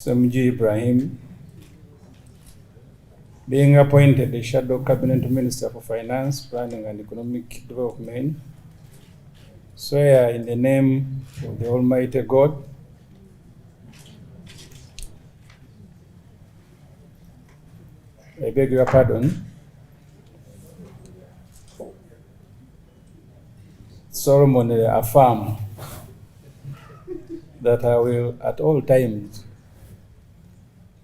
Ssemujju Ibrahim, being appointed the Shadow Cabinet Minister for Finance, Planning and Economic Development, swear in the name of the Almighty God I beg your pardon. Solemnly affirm that I will at all times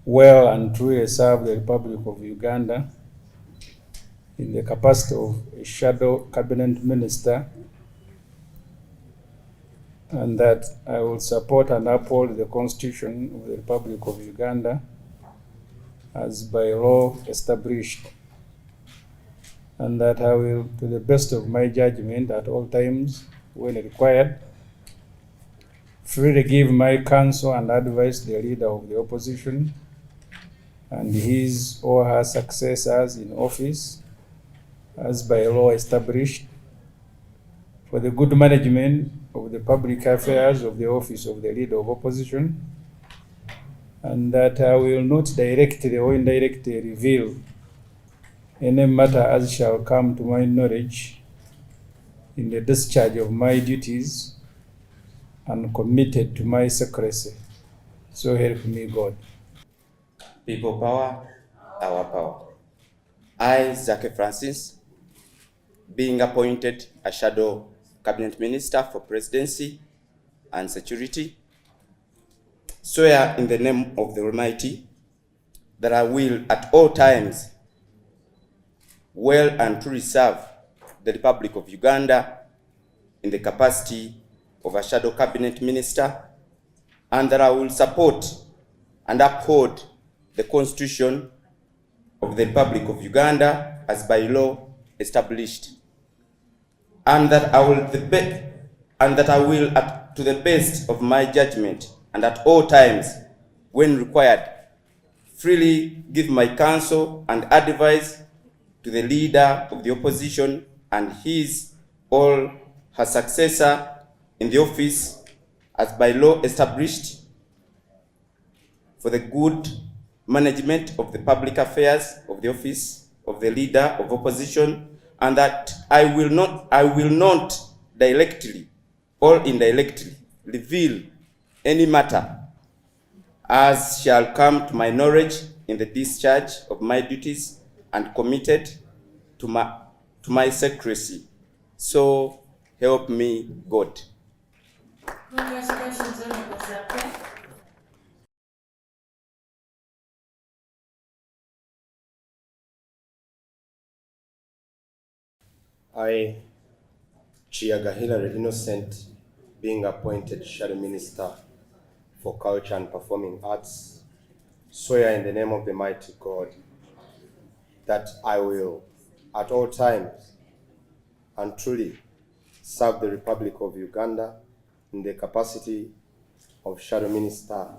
well and truly serve the Republic of Uganda in the capacity of a Shadow Cabinet Minister, and that I will support and uphold the Constitution of the Republic of Uganda as by law established, and that I will, to the best of my judgment at all times when required, freely give my counsel and advice to the leader of the opposition and his or her successors in office as by law established, for the good management of the public affairs of the office of the leader of opposition, and that I will not directly or indirectly reveal any matter as shall come to my knowledge in the discharge of my duties and committed to my secrecy. So help me God. People power, our power. I, Zake Francis, being appointed a Shadow Cabinet Minister for Presidency and Security, swear in the name of the Almighty that I will at all times well and truly serve the Republic of Uganda in the capacity of a Shadow Cabinet Minister, and that I will support and uphold the Constitution of the Republic of Uganda as by law established, and that I will, to the best of my judgment and at all times when required, freely give my counsel and advice to the leader of the opposition and his or her successor in the office as by law established, for the good management of the public affairs of the office of the leader of opposition, and that I will not directly or indirectly reveal any matter as shall come to my knowledge in the discharge of my duties and committed to my secrecy. So help me God. Congratulations, Honorable Zake. I, Chiaga Hilary Innocent, being appointed Shadow Minister for Culture and Performing Arts, swear in the name of the mighty God that I will at all times and truly serve the Republic of Uganda in the capacity of Shadow Minister,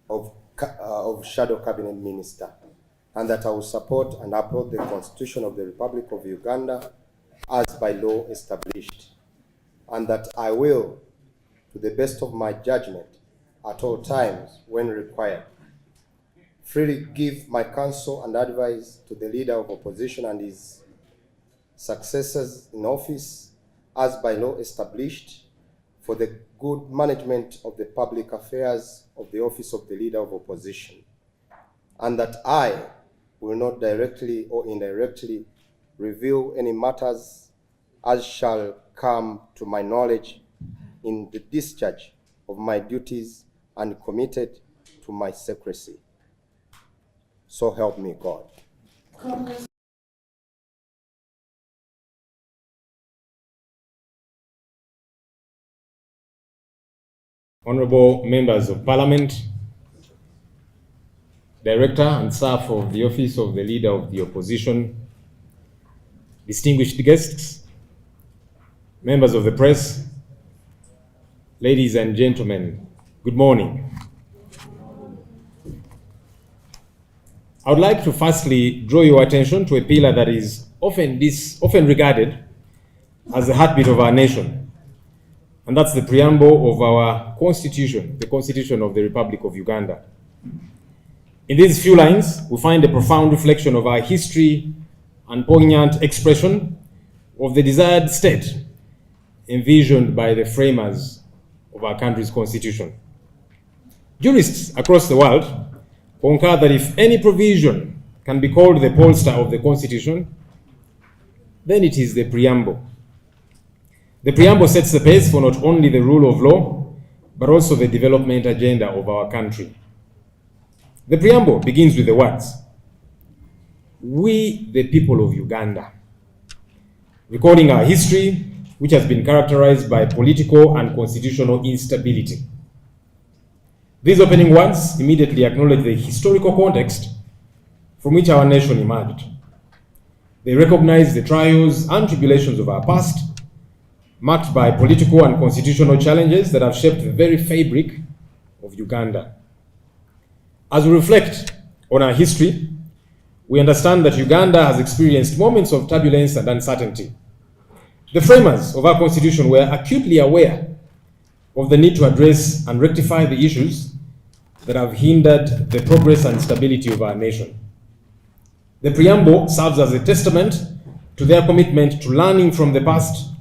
of Shadow Cabinet Minister, and that I will support and uphold the Constitution of the Republic of Uganda as by law established, and that I will, to the best of my judgment at all times when required, freely give my counsel and advice to the leader of opposition and his successors in office as by law established, for the good management of the public affairs of the office of the leader of opposition, and that I will not directly or indirectly reveal any matters as shall come to my knowledge in the discharge of my duties and committed to my secrecy. So help me God. Honorable members of Parliament, Director and staff of the Office of the Leader of the Opposition, distinguished guests, members of the press, ladies and gentlemen, good morning. I would like to firstly draw your attention to a pillar that is often regarded as the heartbeat of our nation, and that's the preamble of our Constitution, the Constitution of the Republic of Uganda. In these few lines, we find a profound reflection of our history and poignant expression of the desired state envisioned by the framers of our country's constitution. Jurists across the world concur that if any provision can be called the polestar of the Constitution, then it is the preamble. The preamble sets the pace for not only the rule of law, but also the development agenda of our country. The preamble begins with the words, "We, the people of Uganda," recording our history, which has been characterized by political and constitutional instability. These opening words immediately acknowledge the historical context from which our nation emerged. They recognize the trials and tribulations of our past, marked by political and constitutional challenges that have shaped the very fabric of Uganda. As we reflect on our history, we understand that Uganda has experienced moments of turbulence and uncertainty. The framers of our constitution were acutely aware of the need to address and rectify the issues that have hindered the progress and stability of our nation. The preamble serves as a testament to their commitment to learning from the past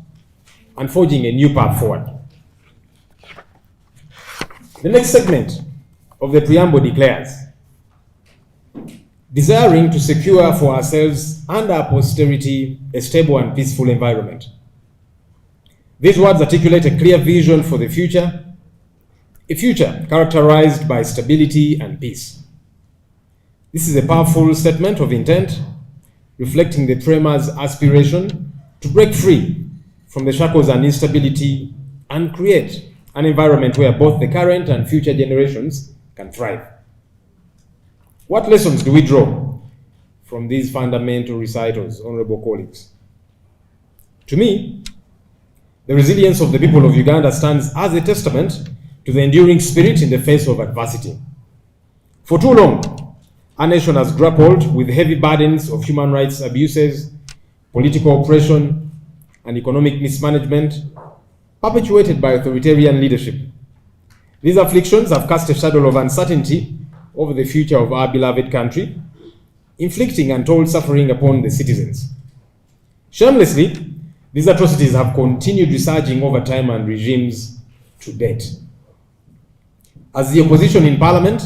and forging a new path forward. The next segment of the preamble declares, "Desiring to secure for ourselves and our posterity a stable and peaceful environment." These words articulate a clear vision for the future, a future characterized by stability and peace. This is a powerful statement of intent, reflecting the framers' aspiration to break free from the shackles and instability and create an environment where both the current and future generations can thrive. What lessons do we draw from these fundamental recitals, honorable colleagues? To me, the resilience of the people of Uganda stands as a testament to the enduring spirit in the face of adversity. For too long, our nation has grappled with heavy burdens of human rights abuses, political oppression, and economic mismanagement, perpetuated by authoritarian leadership. These afflictions have cast a shadow of uncertainty over the future of our beloved country, inflicting untold suffering upon the citizens. Shamelessly, these atrocities have continued resurging over time and regimes to date. As the opposition in Parliament,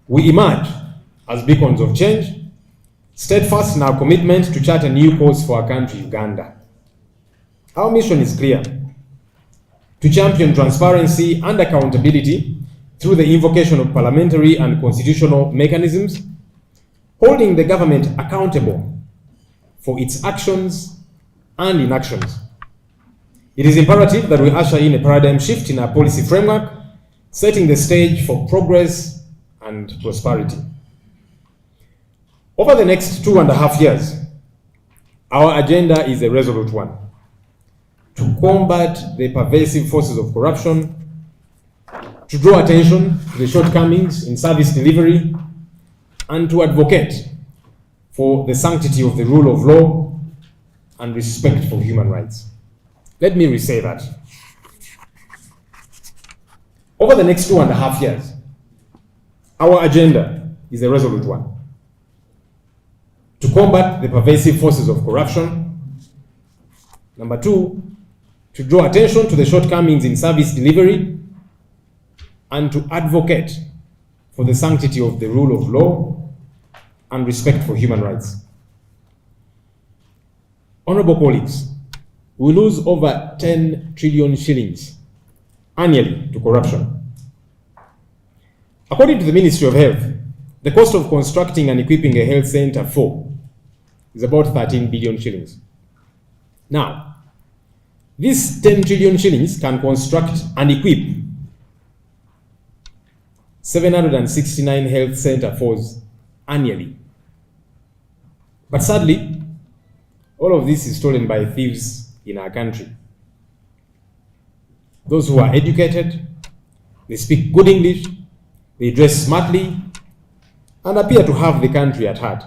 we emerge as beacons of change, steadfast in our commitment to chart a new course for our country, Uganda. Our mission is clear: to champion transparency and accountability through the invocation of parliamentary and constitutional mechanisms, holding the government accountable for its actions and inactions. It is imperative that we usher in a paradigm shift in our policy framework, setting the stage for progress and prosperity. Over the next 2.5 years, our agenda is a resolute one: to combat the pervasive forces of corruption, to draw attention to the shortcomings in service delivery, and to advocate for the sanctity of the rule of law and respect for human rights. Let me re-say that. Over the next 2.5 years, our agenda is a resolute one: to combat the pervasive forces of corruption. Number 2, to draw attention to the shortcomings in service delivery, and to advocate for the sanctity of the rule of law and respect for human rights. Honorable colleagues, we lose over 10 trillion shillings annually to corruption. According to the Ministry of Health, the cost of constructing and equipping a health center is about 13 billion shillings. Now, these 10 trillion shillings can construct and equip 769 health centers annually. But sadly, all of this is stolen by thieves in our country. Those who are educated, they speak good English, they dress smartly, and appear to have the country at heart.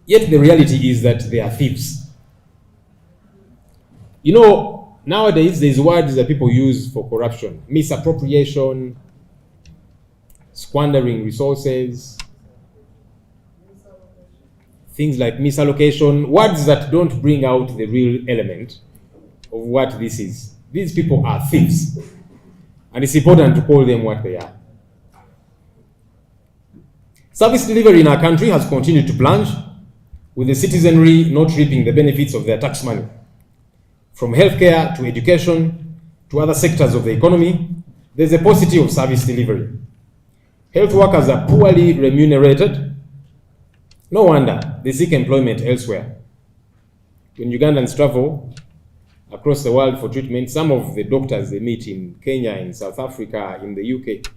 Yet the reality is that they are thieves. You know, Nowadays, there's words that people use for corruption: misappropriation, squandering resources, things like misallocation, words that don't bring out the real element of what this is. These people are thieves, and it's important to call them what they are. Service delivery in our country has continued to plunge, with the citizenry not reaping the benefits of their tax money. From healthcare to education to other sectors of the economy, there's a paucity of service delivery. Health workers are poorly remunerated. No wonder they seek employment elsewhere. When Ugandans travel across the world for treatment, some of the doctors they meet in Kenya, in South Africa, in the UK,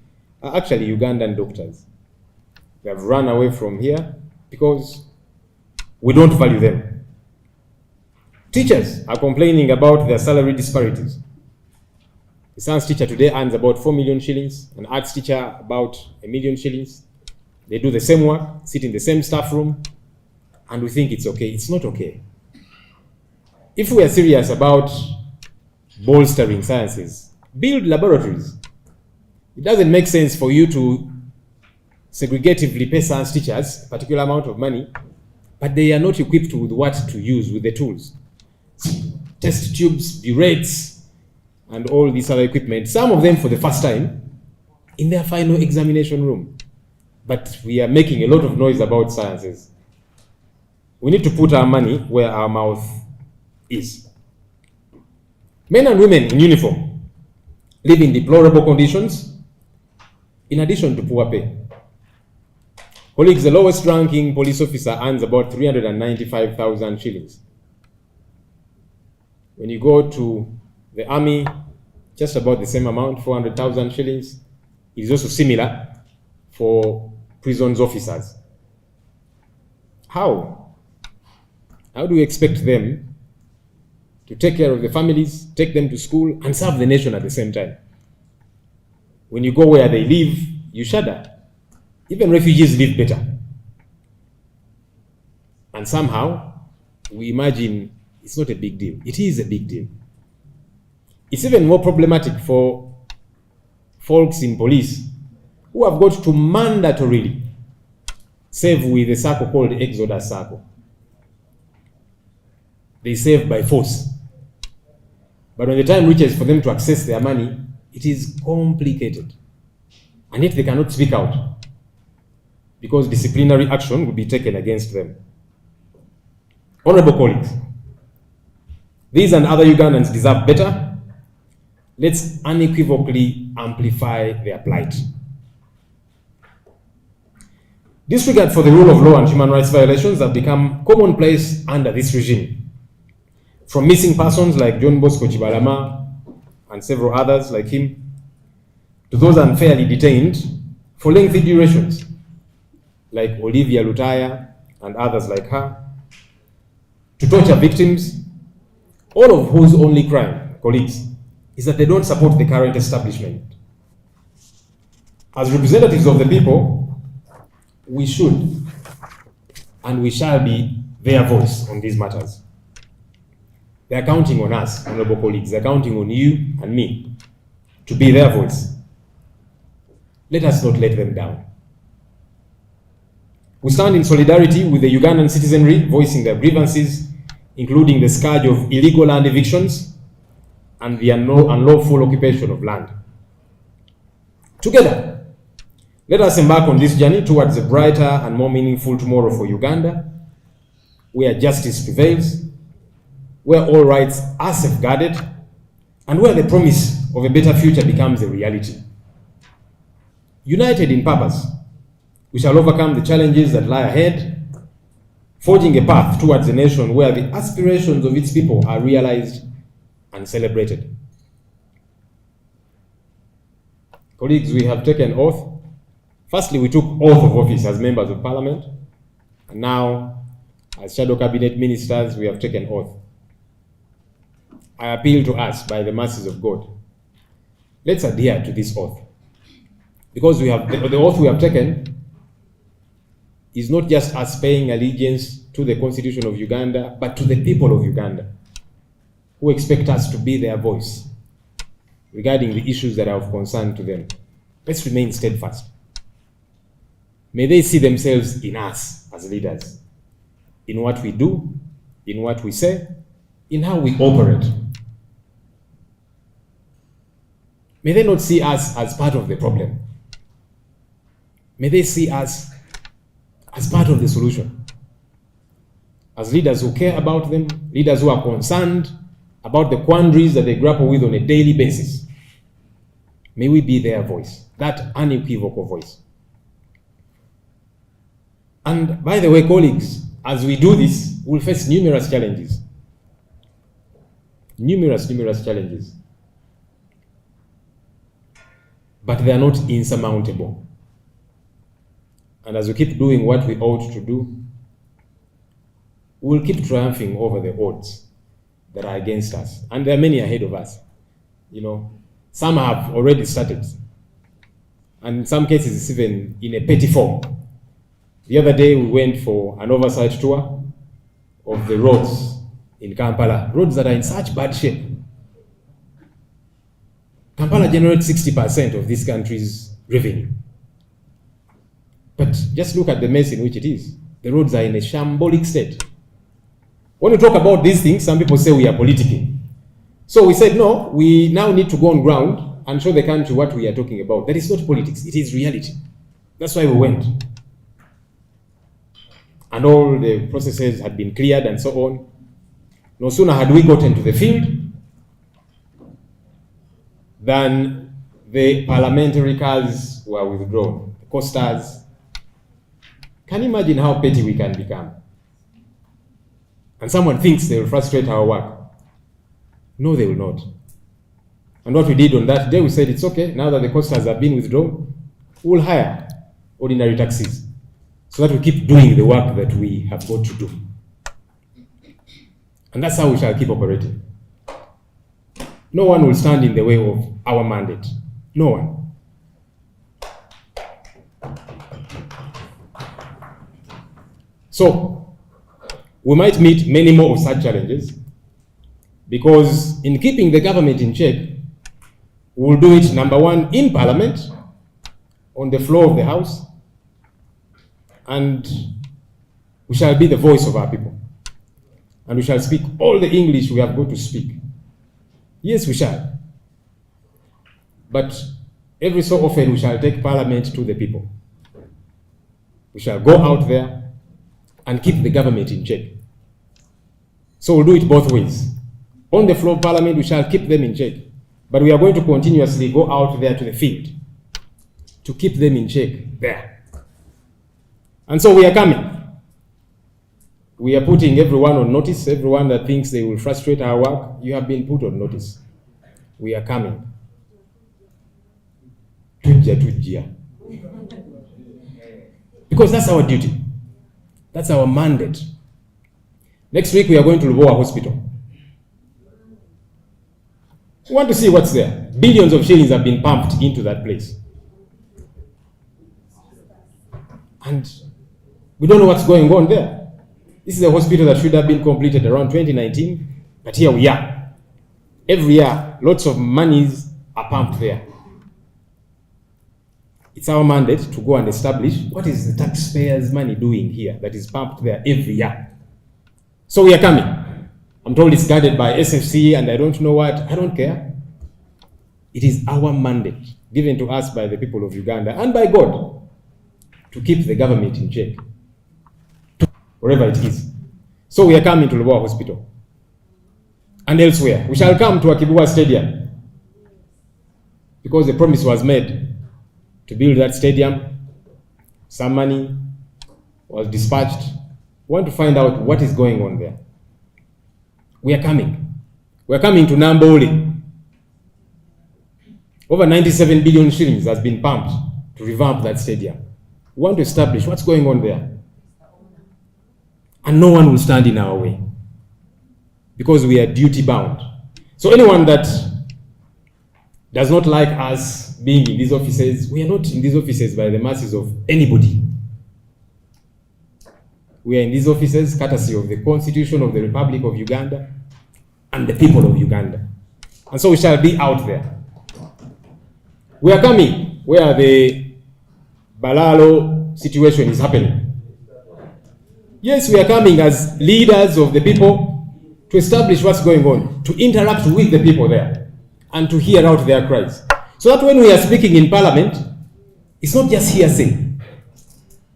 are actually Ugandan doctors. They have run away from here because we don't value them. Teachers are complaining about their salary disparities. A science teacher today earns about 4 million shillings, an arts teacher about 1 million shillings. They do the same work, sit in the same staff room, and we think it's okay. It's not okay. If we are serious about bolstering sciences, build laboratories. It doesn't make sense for you to segregatively pay science teachers a particular amount of money, but they are not equipped with what to use with the tools. Test tubes, burettes, and all this other equipment, some of them for the first time in their final examination room. But we are making a lot of noise about sciences. We need to put our money where our mouth is. Men and women in uniform live in deplorable conditions in addition to poor pay. Colleagues, the lowest ranking police officer earns about 395,000 shillings. When you go to the army, just about the same amount, 400,000 shillings. It is also similar for prisons officers. How? How do we expect them to take care of the families, take them to school, and serve the nation at the same time? When you go where they live, you shudder. Even refugees live better. And somehow, we imagine it's not a big deal. It is a big deal. It's even more problematic for folks in police who have got to mandatorily save with a circle called Exodus Circle. They save by force. But when the time reaches for them to access their money, it is complicated. And yet they cannot speak out because disciplinary action will be taken against them. Honorable colleagues, these and other Ugandans deserve better. Let's unequivocally amplify their plight. Disregard for the rule of law and human rights violations have become commonplace under this regime. From missing persons like John Bosco Chibalama and several others like him, to those unfairly detained for lengthy durations, like Olivia Lutaya and others like her, to torture victims, all of whose only crime, colleagues, is that they don't support the current establishment. As representatives of the people, we should and we shall be their voice on these matters. They are counting on us, honorable colleagues. They are counting on you and me to be their voice. Let us not let them down. We stand in solidarity with the Ugandan citizenry voicing their grievances, including the scourge of illegal land evictions and the unlawful occupation of land. Together, let us embark on this journey towards a brighter and more meaningful tomorrow for Uganda, where justice prevails, where all rights are safeguarded, and where the promise of a better future becomes a reality. United in purpose, we shall overcome the challenges that lie ahead, forging a path towards a nation where the aspirations of its people are realized and celebrated. Colleagues, we have taken oath. Firstly, we took oath of office as members of parliament, and now, as shadow cabinet ministers, we have taken oath. I appeal to us by the mercies of God. Let's adhere to this oath, because we have the oath we have taken is not just us paying allegiance to the Constitution of Uganda, but to the people of Uganda, who expect us to be their voice regarding the issues that are of concern to them. Let's remain steadfast. May they see themselves in us as leaders, in what we do, in what we say, in how we operate. May they not see us as part of the problem. May they see us as part of the solution. As leaders who care about them, leaders who are concerned about the quandaries that they grapple with on a daily basis. May we be their voice, that unequivocal voice. And by the way, colleagues, as we do this, we'll face numerous challenges. Numerous challenges. But they are not insurmountable. And as we keep doing what we ought to do, we'll keep triumphing over the odds that are against us. And there are many ahead of us. You know, some have already started. And in some cases, it's even in a petty form. The other day, we went for an oversight tour of the roads in Kampala, roads that are in such bad shape. Kampala generates 60% of this country's revenue. But just look at the mess in which it is. The roads are in a shambolic state. When we talk about these things, some people say we are politicking. So we said, no, we now need to go on ground and show the country what we are talking about. That is not politics, it is reality. That's why we went. And all the processes had been cleared and so on. No sooner had we gotten to the field than the parliamentary cars were withdrawn, the costers. Can you imagine how petty we can become? And someone thinks they will frustrate our work. No, they will not. And what we did on that day, we said, it's okay, now that the costers have been withdrawn, we'll hire ordinary taxis so that we keep doing the work that we have got to do. And that's how we shall keep operating. No one will stand in the way of our mandate. No one. So, we might meet many more of such challenges because in keeping the government in check, we'll do it, number one, in Parliament, on the floor of the House, and we shall be the voice of our people. And we shall speak all the English we have got to speak. Yes, we shall. But every so often we shall take Parliament to the people. We shall go out there and keep the government in check. So we'll do it both ways. On the floor of Parliament, we shall keep them in check. But we are going to continuously go out there to the field to keep them in check there. And so we are coming. We are putting everyone on notice. Everyone that thinks they will frustrate our work, you have been put on notice. We are coming. Because that's our duty. That's our mandate. Next week we are going to Luwanvuye Hospital. We want to see what's there. Billions of shillings have been pumped into that place. And we don't know what's going on there. This is a hospital that should have been completed around 2019, but here we are. Every year, lots of monies are pumped there. It's our mandate to go and establish what is the taxpayers' money doing here that is pumped there every year. So we are coming. I'm told it's guarded by SFC and I don't know what. I don't care. It is our mandate given to us by the people of Uganda and by God to keep the government in check, wherever it is. So we are coming to Luwanvuye Hospital and elsewhere. We shall come to Agookya Stadium because the promise was made to build that stadium. Some money was dispatched. We want to find out what is going on there. We are coming. We are coming to Nambole. Over 97 billion shillings has been pumped to revamp that stadium. We want to establish what's going on there. And no one will stand in our way because we are duty bound. So anyone that does not like us being in these offices, we are not in these offices by the masses of anybody. We are in these offices courtesy of the Constitution of the Republic of Uganda and the people of Uganda. And so we shall be out there. We are coming where the Balalo situation is happening. Yes, we are coming as leaders of the people to establish what's going on, to interact with the people there, and to hear out their cries. So that when we are speaking in Parliament, it's not just hearsay,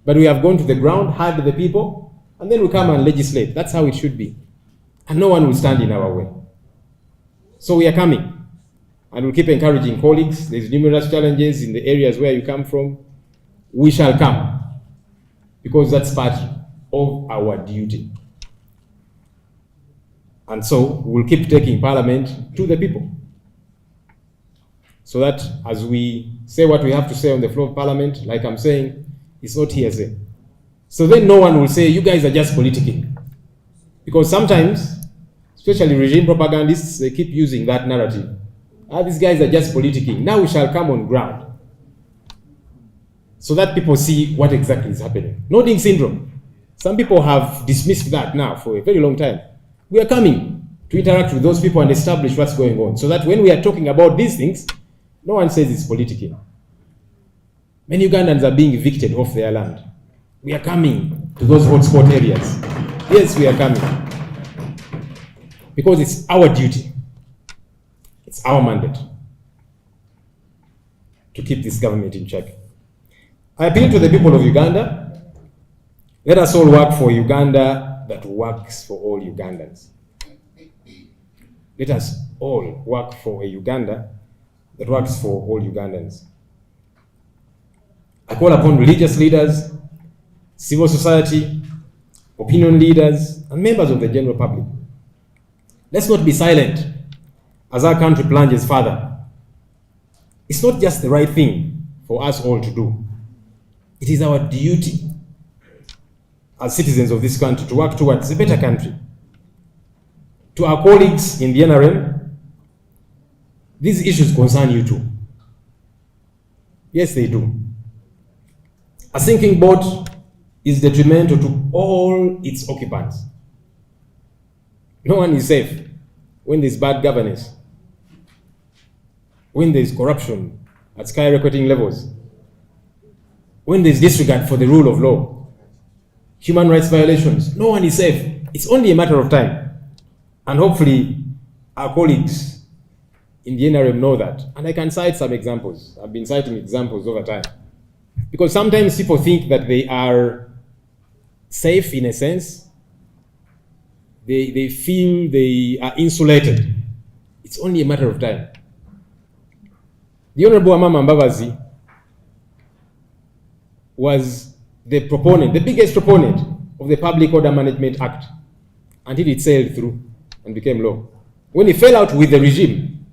but we have gone to the ground, heard the people, and then we come and legislate. That's how it should be. And no one will stand in our way. So we are coming, and we'll keep encouraging colleagues. There's numerous challenges in the areas where you come from. We shall come, because that's part of our duty. And so we'll keep taking Parliament to the people, so that as we say what we have to say on the floor of Parliament, like I'm saying, it's not hearsay. So then no one will say, you guys are just politicking. Because sometimes, especially regime propagandists, they keep using that narrative. These guys are just politicking. Now we shall come on ground, so that people see what exactly is happening. Nodding syndrome. Some people have dismissed that now for a very long time. We are coming to interact with those people and establish what's going on, so that when we are talking about these things, no one says it's politicking. Many Ugandans are being evicted off their land. We are coming to those hotspot areas. Yes, we are coming. Because it's our duty. It's our mandate to keep this government in check. I appeal to the people of Uganda. Let us all work for Uganda that works for all Ugandans. Let us all work for a Uganda that works for all Ugandans. I call upon religious leaders, civil society, opinion leaders, and members of the general public. Let's not be silent as our country plunges further. It's not just the right thing for us all to do. It is our duty as citizens of this country to work towards a better country. To our colleagues in the NRM, these issues concern you too. Yes, they do. A sinking boat is detrimental to all its occupants. No one is safe when there's bad governance, when there's corruption at skyrocketing levels, when there's disregard for the rule of law, human rights violations. No one is safe. It's only a matter of time. And hopefully our colleagues in the NRM know that. And I can cite some examples. I've been citing examples over time. Because sometimes people think that they are safe in a sense. They feel they are insulated. It's only a matter of time. The Honorable Amama Mbabazi was the proponent, the biggest proponent of the Public Order Management Act, until it sailed through and became law. When he fell out with the regime,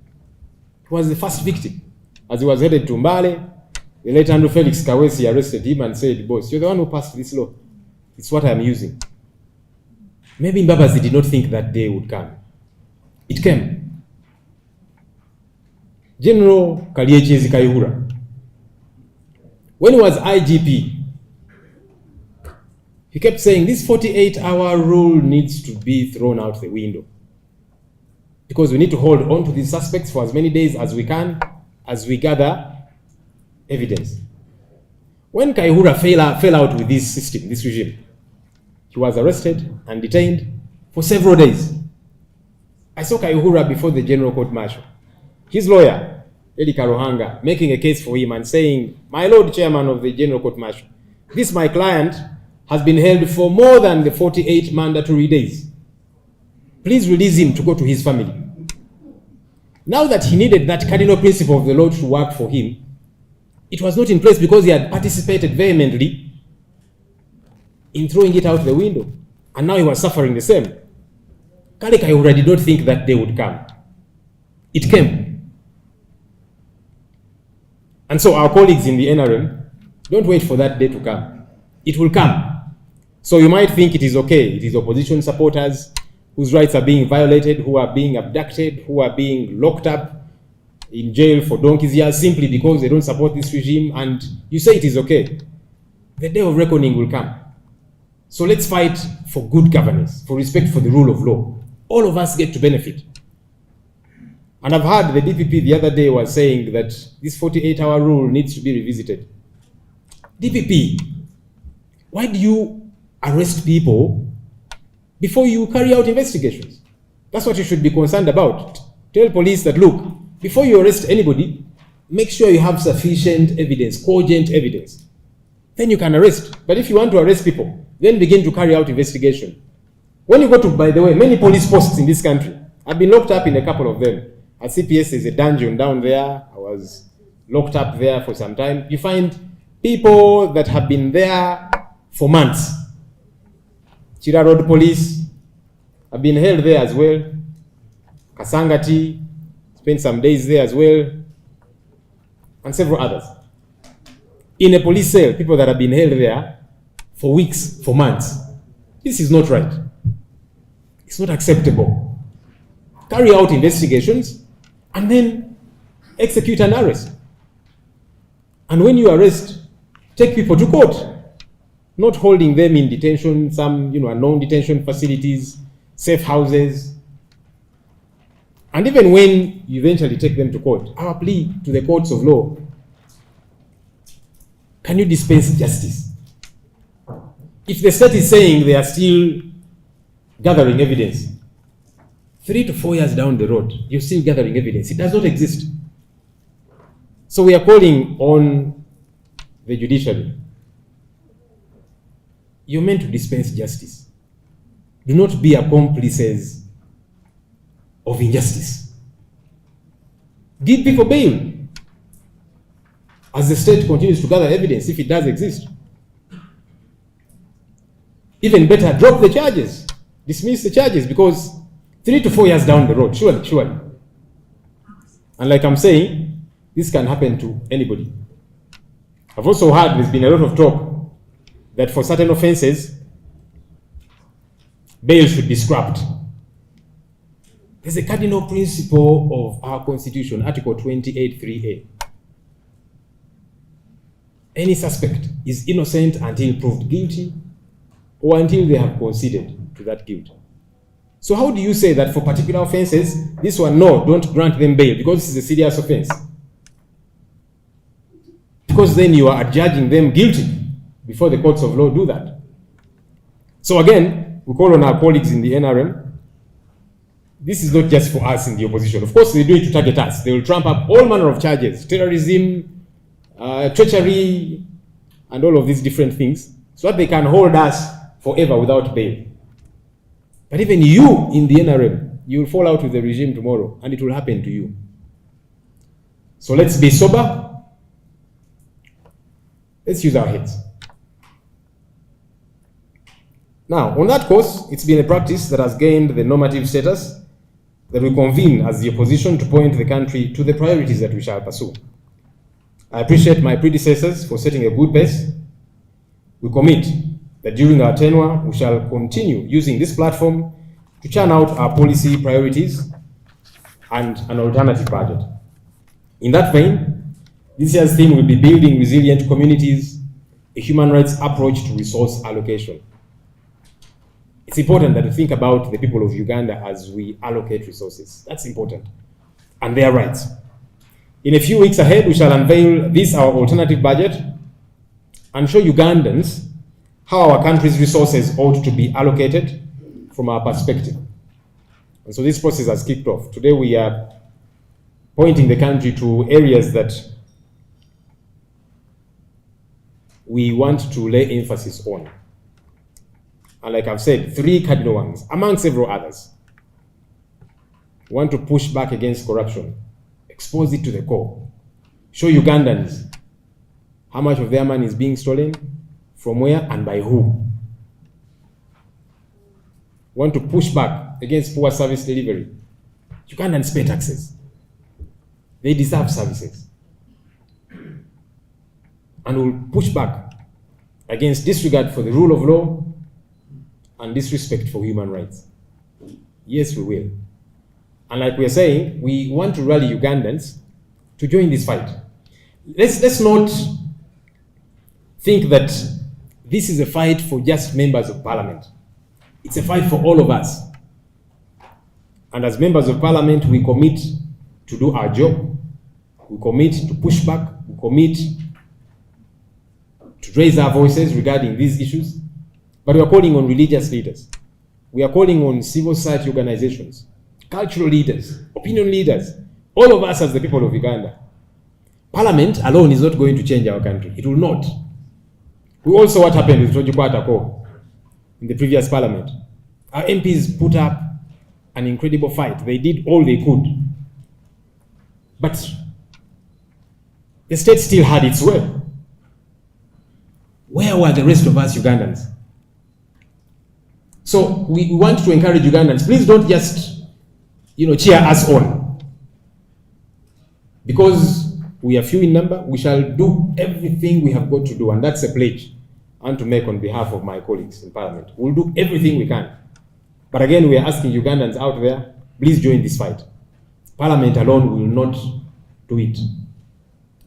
he was the first victim. As he was headed to Mbale, the late Andrew Felix Kawesi arrested him and said, "Boss, you're the one who passed this law. It's what I'm using." Maybe Mbabazi did not think that day would come. It came. General Kalyekyezi Kayihura, when he was IGP, he kept saying this 48-hour rule needs to be thrown out the window, because we need to hold on to these suspects for as many days as we can as we gather evidence. When Kayihura fell out with this system, this regime, he was arrested and detained for several days. I saw Kayihura before the General Court Martial. His lawyer, Eddie Karuhanga, making a case for him and saying, "My Lord Chairman of the General Court Martial, this my client has been held for more than the 48 mandatory days. Please release him to go to his family." Now that he needed that cardinal principle of the law to work for him, it was not in place because he had participated vehemently in throwing it out the window. And now he was suffering the same. Kale Kayihura did not think that day would come. It came. And so our colleagues in the NRM, don't wait for that day to come. It will come. So you might think it is okay. It is opposition supporters whose rights are being violated, who are being abducted, who are being locked up in jail for donkey's years simply because they don't support this regime, and you say it is okay. The day of reckoning will come. So let's fight for good governance, for respect for the rule of law, all of us get to benefit. And I've heard the DPP the other day was saying that this 48-hour rule needs to be revisited. DPP, why do you arrest people before you carry out investigations? That's what you should be concerned about. Tell police that, look, before you arrest anybody, make sure you have sufficient evidence, cogent evidence. Then you can arrest. But if you want to arrest people, then begin to carry out investigation. When you go to, by the way, many police posts in this country, I've been locked up in a couple of them. At CPS, there's a dungeon down there. I was locked up there for some time. You find people that have been there for months. Chira Road Police have been held there as well. Kasangati spent some days there as well. And several others. In a police cell, people that have been held there for weeks, for months. This is not right. It's not acceptable. Carry out investigations and then execute an arrest. And when you arrest, take people to court, not holding them in detention, some unknown detention facilities, safe houses. And even when you eventually take them to court, our plea to the courts of law, can you dispense justice? If the state is saying they are still gathering evidence, 3 to 4 years down the road, you're still gathering evidence. It does not exist. So we are calling on the judiciary. You're meant to dispense justice. Do not be accomplices of injustice. Give people bail as the state continues to gather evidence, if it does exist. Even better, drop the charges, dismiss the charges, because 3 to 4 years down the road, surely. And like I'm saying, this can happen to anybody. I've also heard there's been a lot of talk that for certain offenses, bail should be scrapped. There's a cardinal principle of our Constitution, Article 28(3)(a). Any suspect is innocent until proved guilty or until they have conceded to that guilt. So how do you say that for particular offenses, this one, no, don't grant them bail because this is a serious offense? Because then you are adjudging them guilty before the courts of law do that. So again, we call on our colleagues in the NRM. This is not just for us in the opposition. Of course, they do it to target us. They will trump up all manner of charges, terrorism, treachery, and all of these different things, so that they can hold us forever without bail. But even you in the NRM, you will fall out with the regime tomorrow, and it will happen to you. So let's be sober. Let's use our heads. Now, on that course, it's been a practice that has gained the normative status that we convene as the opposition to point the country to the priorities that we shall pursue. I appreciate my predecessors for setting a good pace. We commit that during our tenure, we shall continue using this platform to churn out our policy priorities and an alternative budget. In that vein, this year's theme will be building resilient communities, a human rights approach to resource allocation. It's important that we think about the people of Uganda as we allocate resources. That's important. And their rights. In a few weeks ahead, we shall unveil this, our alternative budget, and show Ugandans how our country's resources ought to be allocated from our perspective. And so this process has kicked off. Today we are pointing the country to areas that we want to lay emphasis on. And like I've said, 3 cardinal ones, among several others. We want to push back against corruption, expose it to the core, show Ugandans how much of their money is being stolen, from where and by who. We want to push back against poor service delivery. Ugandans pay taxes. They deserve services. And we'll push back against disregard for the rule of law and disrespect for human rights. Yes, we will. And like we are saying, we want to rally Ugandans to join this fight. Let's not think that this is a fight for just members of parliament. It's a fight for all of us. And as members of parliament, we commit to do our job. We commit to push back. We commit to raise our voices regarding these issues. But we are calling on religious leaders. We are calling on civil society organizations, cultural leaders, opinion leaders, all of us as the people of Uganda. Parliament alone is not going to change our country. It will not. We all saw what happened with Tojikwatako in the previous parliament. Our MPs put up an incredible fight. They did all they could. But the state still had its way. Where were the rest of us Ugandans? So we want to encourage Ugandans, please don't just, cheer us on. Because we are few in number, we shall do everything we have got to do, and that's a pledge I want to make on behalf of my colleagues in Parliament. We'll do everything we can. But again, we are asking Ugandans out there, please join this fight. Parliament alone will not do it.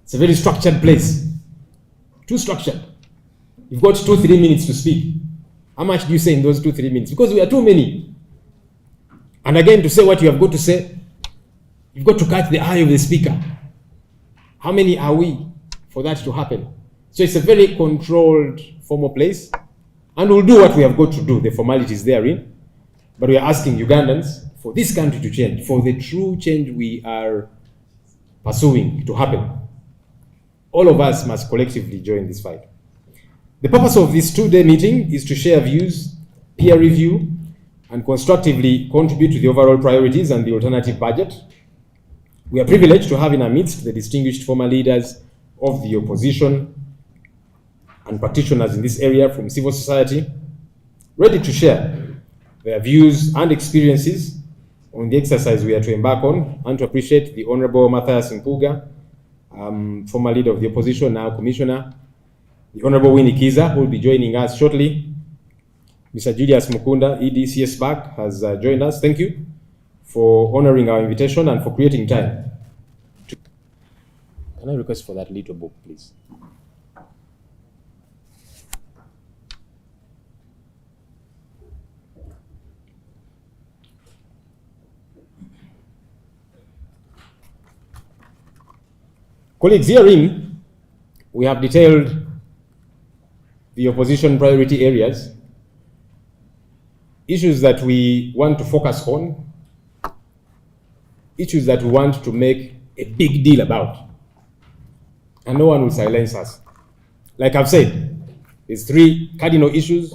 It's a very structured place. Too structured. You've got 2-3 minutes to speak. How much do you say in those 2-3 minutes? Because we are too many. And again, to say what you have got to say, you've got to catch the eye of the speaker. How many are we for that to happen? So it's a very controlled, formal place. And we'll do what we have got to do, the formalities therein. But we are asking Ugandans for this country to change, for the true change we are pursuing to happen. All of us must collectively join this fight. The purpose of this 2-day meeting is to share views, peer review, and constructively contribute to the overall priorities and the alternative budget. We are privileged to have in our midst the distinguished former leaders of the opposition and practitioners in this area from civil society, ready to share their views and experiences on the exercise we are to embark on, and to appreciate the Honorable Luwanvuye-Mpuuga, former leader of the opposition, now commissioner, the Honorable Winnie Kiza, who will be joining us shortly. Mr. Julius Mukunda, EDCS back, has joined us. Thank you for honoring our invitation and for creating time. Can I request for that little book, please? Colleagues, herein we have detailed the opposition priority areas, issues that we want to focus on, issues that we want to make a big deal about. And no one will silence us. Like I've said, there's 3 cardinal issues: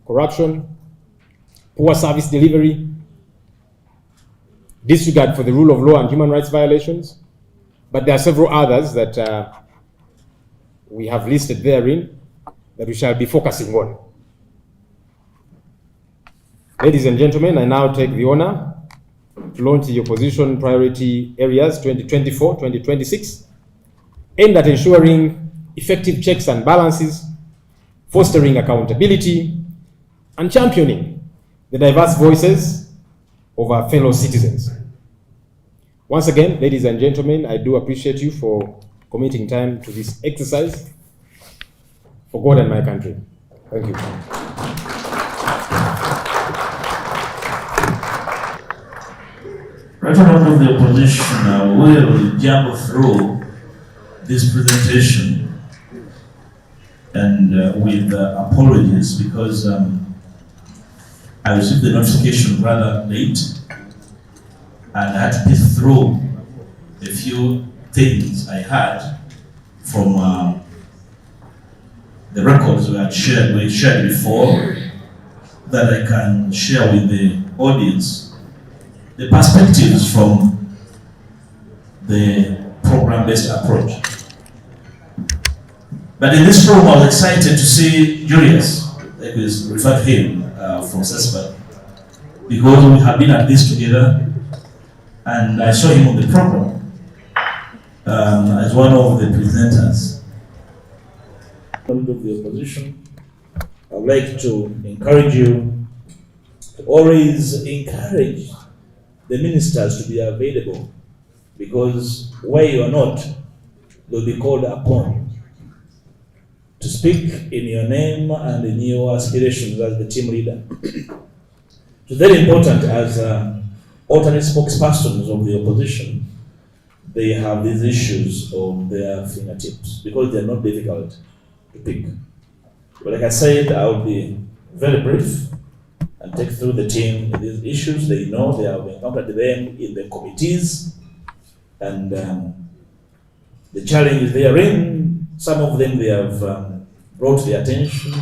corruption, poor service delivery, disregard for the rule of law and human rights violations. But there are several others that we have listed therein that we shall be focusing on. Ladies and gentlemen, I now take the honor to launch the opposition priority areas 2024-2026, aimed at ensuring effective checks and balances, fostering accountability, and championing the diverse voices of our fellow citizens. Once again, ladies and gentlemen, I do appreciate you for committing time to this exercise for God and my country. Thank you. Representative of the opposition will jump through this presentation and with apologies because I received the notification rather late and I had to pick through a few things I had from the records we shared before that I can share with the audience the perspectives from the program-based approach. But in this room, I was excited to see Julius, like we referred to him from CESPA, because we have been at this together, and I saw him on the program as one of the presenters. Of the opposition, I'd like to encourage you to always encourage the ministers to be available, because where you are not, they'll be called upon to speak in your name and in your aspirations as the team leader. It's very important as alternate spokespersons of the opposition, they have these issues on their fingertips because they are not difficult to pick. But like I said, I will be very brief and take through the team these issues. They know they have encountered them in the committees, and the challenges they are in, some of them they have brought to the attention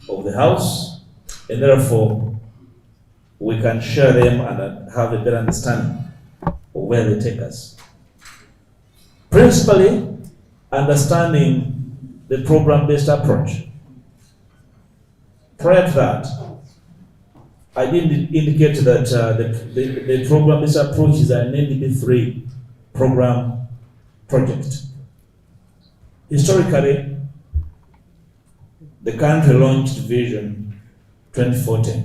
of the House, and therefore we can share them and have a better understanding of where they take us. Principally, understanding the program-based approach. Prior to that, I did indicate that the program-based approach is an NDP3 program project. Historically, the country launched Vision 2040,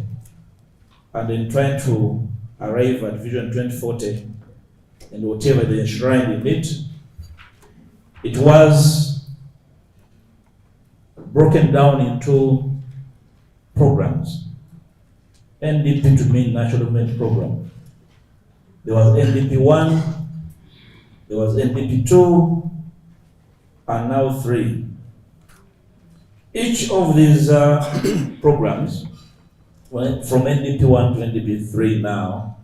and in trying to arrive at Vision 2040 and whatever they enshrined in it, it was broken down into programs. NDP to mean National Development Program. There was NDP 1, there was NDP 2, and now 3. Each of these programs, from NDP 1 to NDP 3 now,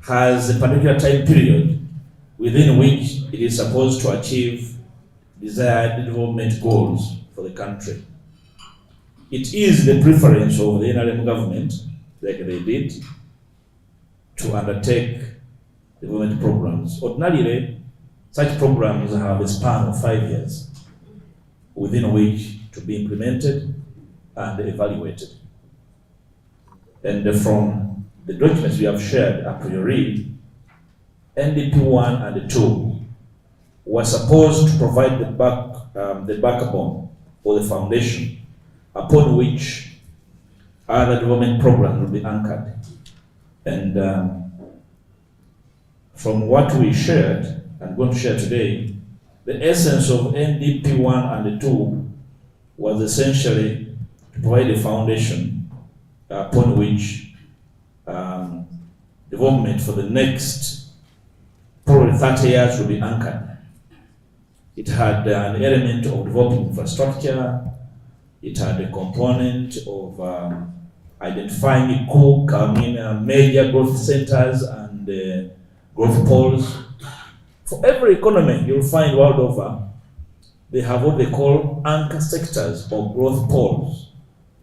has a particular time period within which it is supposed to achieve desired development goals for the country. It is the preference of the NRM government, like they did, to undertake development programs. Ordinarily, such programs have a span of 5 years within which to be implemented and evaluated. And from the documents we have shared a priori, NDP 1 and 2 were supposed to provide the backbone or the foundation upon which other development programs will be anchored. And from what we shared and going to share today, the essence of NDP 1 and 2 was essentially to provide a foundation upon which development for the next probably 30 years will be anchored. It had an element of developing infrastructure. It had a component of identifying major growth centers and growth poles. For every economy you'll find world over, they have what they call anchor sectors or growth poles.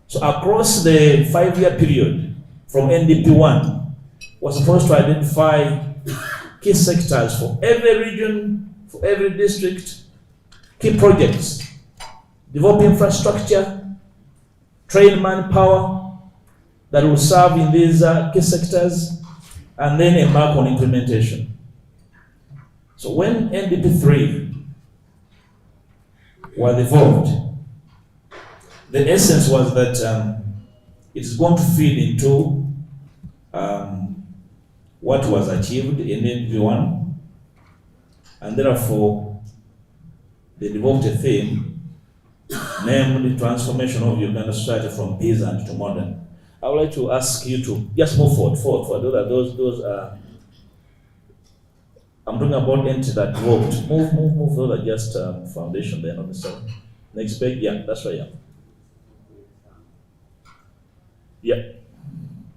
So across the 5-year period from NDP 1, we're supposed to identify key sectors for every region, for every district, key projects, develop infrastructure, train manpower that will serve in these key sectors, and then embark on implementation. So when NDP 3 was evolved, the essence was that it's going to feed into what was achieved in NDP 1, and therefore they developed a theme, namely transformation of Uganda society from peasant to modern. I would like to ask you to just move forward. Those are I'm talking about entities that developed. Move. Those are just foundation. They're not the same. Next page. Yeah, that's right. Yeah.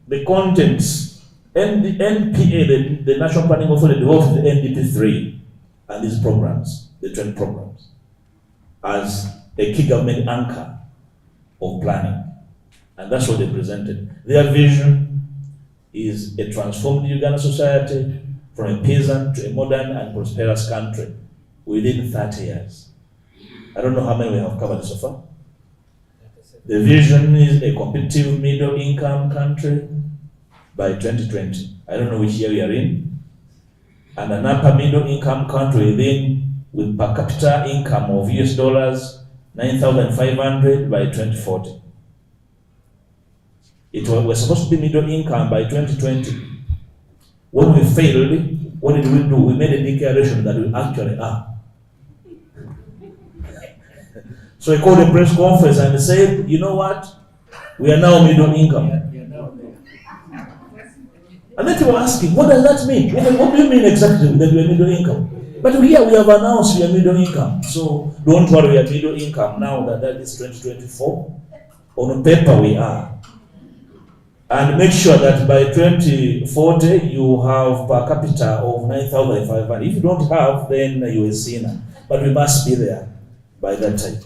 The contents. And the NPA, the National Planning Authority, developed the NDP 3 and these programs, the 20 programs, as a key government anchor of planning. And that's what they presented. Their vision is a transformed Uganda society from a peasant to a modern and prosperous country within 30 years. I don't know how many we have covered so far. The vision is a competitive middle income country by 2020. I don't know which year we are in. And an upper middle income country with per capita income of US dollars 9,500 by 2040. We're supposed to be middle income by 2020. When we failed, what did we do? We made a declaration that we actually are. So I called a press conference and said, you know what? We are now middle income. And then people are asking, what does that mean? What do you mean exactly that we are middle income? But here we have announced we are middle income. So don't worry, we are middle income now that is 2024. On paper we are. And make sure that by 2040 you have per capita of 9,500. If you don't have, then you're a sinner. But we must be there by that time.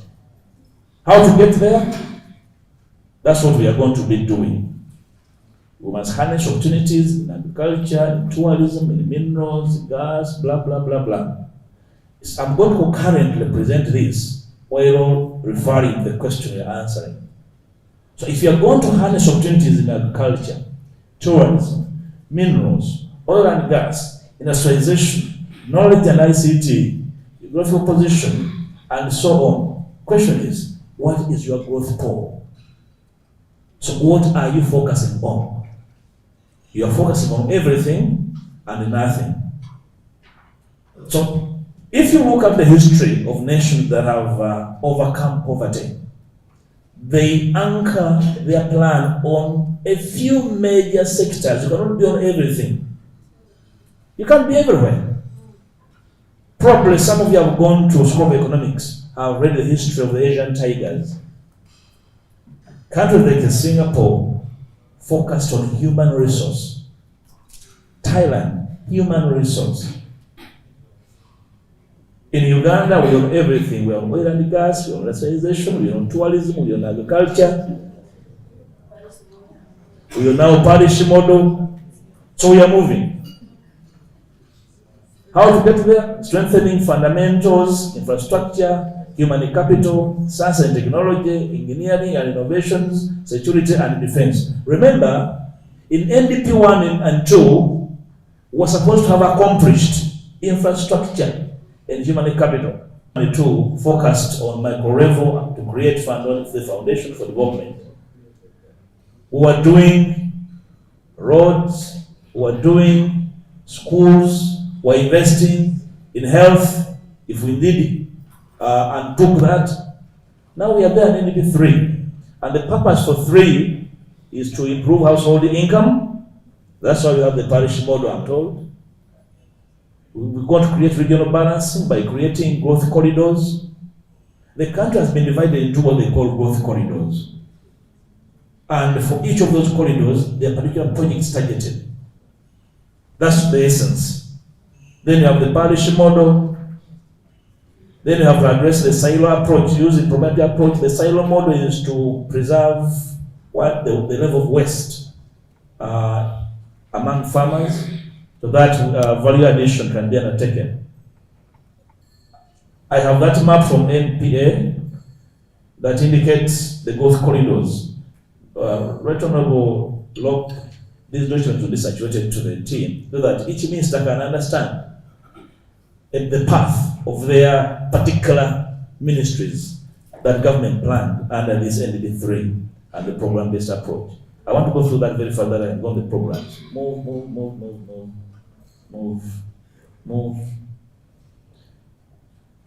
How to get there? That's what we are going to be doing. We must harness opportunities in agriculture, in tourism, in minerals, gas, blah, blah, blah, blah. I'm going to concurrently present this while referring the question you're answering. So if you're going to harness opportunities in agriculture, tourism, minerals, oil and gas, industrialization, knowledge and ICT, geographical position, and so on, question is, what is your growth pole? So what are you focusing on? You are focusing on everything and nothing. So if you look at the history of nations that have overcome poverty, they anchor their plan on a few major sectors. You cannot be on everything. You can't be everywhere. Probably some of you have gone to school of economics, have read the history of the Asian tigers. Countries like Singapore focused on human resource. Thailand, human resource. In Uganda, we own everything. We own oil and gas, we own industrialization, we own tourism, we own agriculture. We own now parish model. So we are moving. How to get there? Strengthening fundamentals, infrastructure, human capital, science and technology, engineering and innovations, security and defense. Remember, in NDP 1 and 2, we were supposed to have accomplished infrastructure and human capital. And 2 focused on micro level to create the foundation for development. We were doing roads, we were doing schools, we were investing in health if we need it. And took that. Now we are there in NDP 3. And the purpose for 3 is to improve household income. That's why we have the parish model, I'm told. We're going to create regional balancing by creating growth corridors. The country has been divided into what they call growth corridors. And for each of those corridors, there are particular projects targeted. That's the essence. Then you have the parish model. Then you have to address the silo approach. Using probability approach, the silo model is to preserve what the level of waste among farmers, so that value addition can be undertaken. I have that map from NPA that indicates the growth corridors. Right Honorable Locke, these documents will be circulated to the team so that each minister can understand the path of their particular ministries that government planned under this NDP 3 and the program-based approach. I want to go through that very further and go on the programs. Move.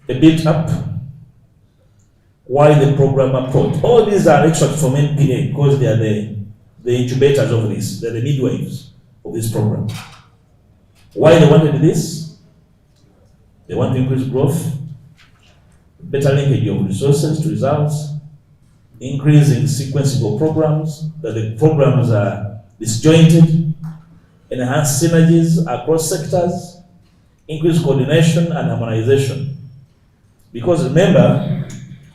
A bit up. Why the program approach? All these are extracts from NPA because they are the incubators of this. They're the midwives of this program. Why they wanted this? They want to increase growth, better linkage of resources to results, increasing sequencing of programs, that the programs are disjointed, enhance synergies across sectors, increase coordination and harmonization. Because remember,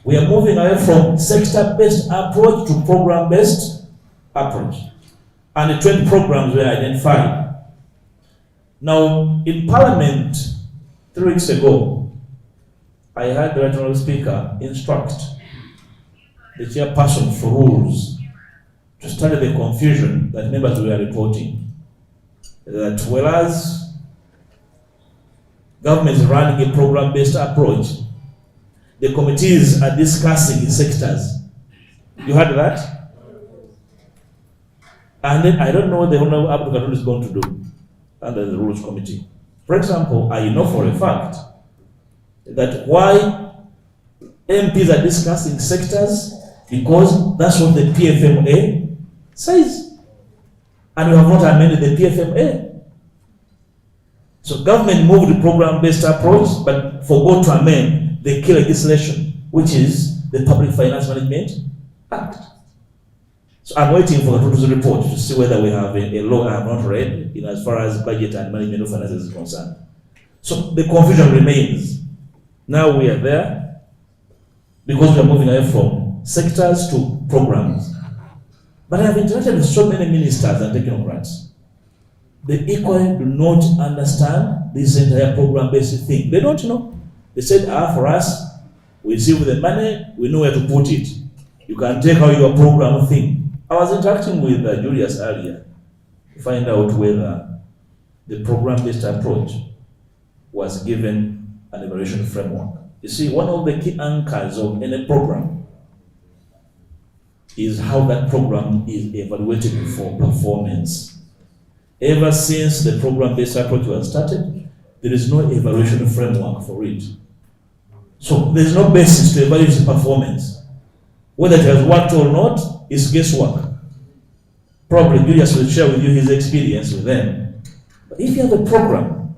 we are moving away from sector-based approach to program-based approach. And the 20 programs were identified. Now, in Parliament, 3 weeks ago, I had the Honourable Speaker instruct the chairperson for rules to study the confusion that members were reporting. That whereas government is running a program-based approach, the committees are discussing in sectors. You heard that? And then I don't know what the Honourable Abdul is going to do under the Rules Committee. For example, I know for a fact that why MPs are discussing sectors, because that's what the PFMA says. and we have not amended the PFMA. So government moved the program-based approach, but forgot to amend the key legislation, which is the Public Finance Management Act. So I'm waiting for the total report to see whether we have a law I have not read in as far as budget and management of finances is concerned. So the confusion remains. Now we are there because we are moving away from sectors to programs. But I have interacted with so many ministers and technocrats. They equally do not understand this entire program-based thing. They don't know. They said, for us, we receive the money, we know where to put it. You can take out your program thing. I was interacting with Julius earlier to find out whether the program-based approach was given an evaluation framework. You see, one of the key anchors of any program is how that program is evaluated for performance. Ever since the program-based approach was started, there is no evaluation framework for it. So there is no basis to evaluate the performance. Whether it has worked or not is guesswork. Probably Julius will share with you his experience with them. But if you have a program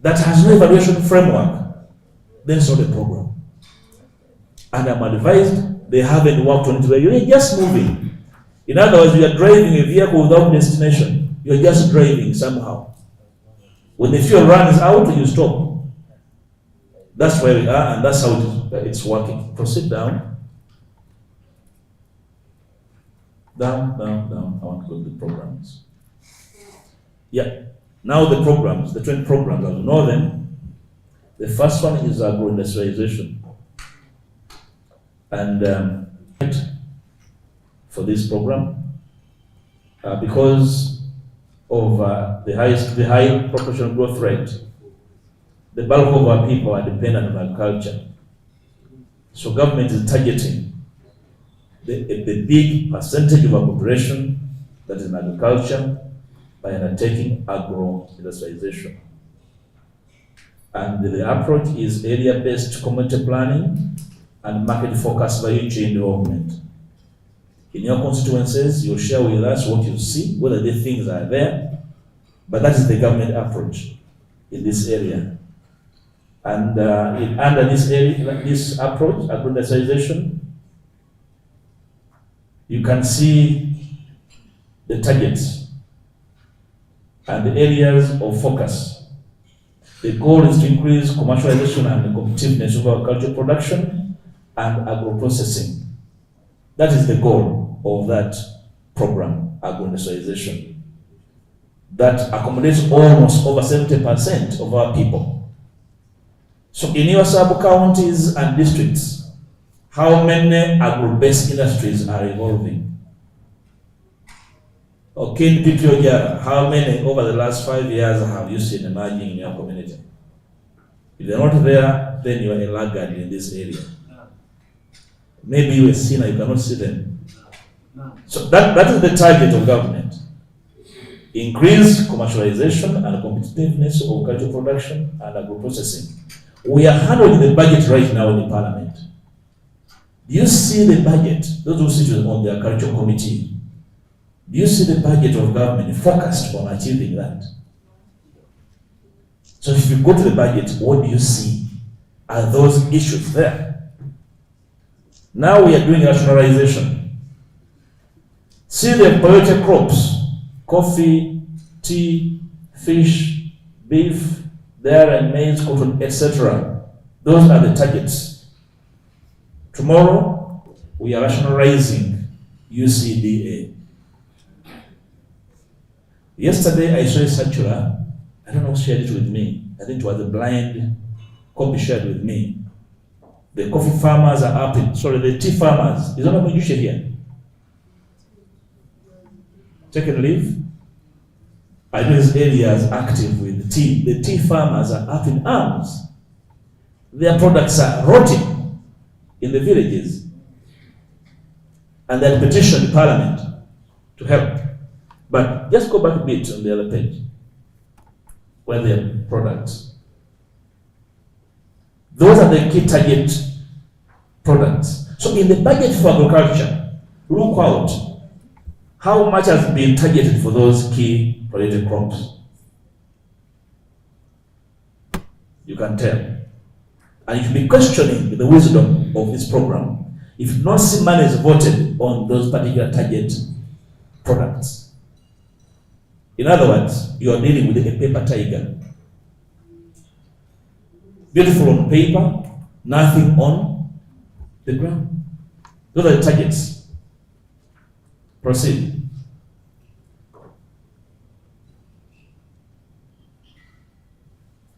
that has no evaluation framework, then it's not a program. And I'm advised they haven't worked on it where you're just moving. In other words, you are driving a vehicle without destination. You're just driving somehow. When the fuel runs out, you stop. That's where we are, and that's how it's working. Proceed down. Down, down, down. I want to go to the programs. Yeah. Now the programs, the 20 programs, as you know them. The first one is agro-industrialization. And for this program, because of the high proportional growth rate, the bulk of our people are dependent on agriculture. So government is targeting the big percentage of our population that is in agriculture by undertaking agro-industrialization. And the approach is area-based community planning and market-focused value chain development. In your constituencies, you'll share with us what you see, whether the things are there, but that is the government approach in this area. And under this approach, agro-industrialization, you can see the targets and the areas of focus. The goal is to increase commercialization and the competitiveness of agricultural production and agro-processing. That is the goal of that program, agro-industrialization, that accommodates almost over 70% of our people. So in your sub-counties and districts, how many agro-based industries are evolving? Okay, how many over the last 5 years have you seen emerging in your community? If they're not there, then you are a laggard in this area. Maybe you're a sinner, you cannot see them. So that is the target of government. Increase commercialization and competitiveness of agricultural production and agro-processing. We are handling the budget right now in the parliament. Do you see the budget, those who sit on the agriculture committee, do you see the budget of government focused on achieving that? So if you go to the budget, what do you see? Are those issues there? Now we are doing rationalization. See the priority crops, coffee, tea, fish, beef, dairy, maize, cotton, etc. Those are the targets. Tomorrow, we are rationalizing UCDA. Yesterday, I saw a circular. I don't know who shared it with me. I think it was a blind copy shared with me. The coffee farmers are up in, the tea farmers. Is that what you share here? Taking leave. I know this area is active with tea. The tea farmers are up in arms. Their products are rotting in the villages. And they petitioned Parliament to help. But just go back a bit on the other page, where the products. Those are the key target products. So in the budget for agriculture, look out. How much has been targeted for those key priority crops? You can tell. And you should be questioning the wisdom of this program if not see money is voted on those particular target products. In other words, you are dealing with a paper tiger. Beautiful on paper, nothing on the ground. Those are the targets. Proceed.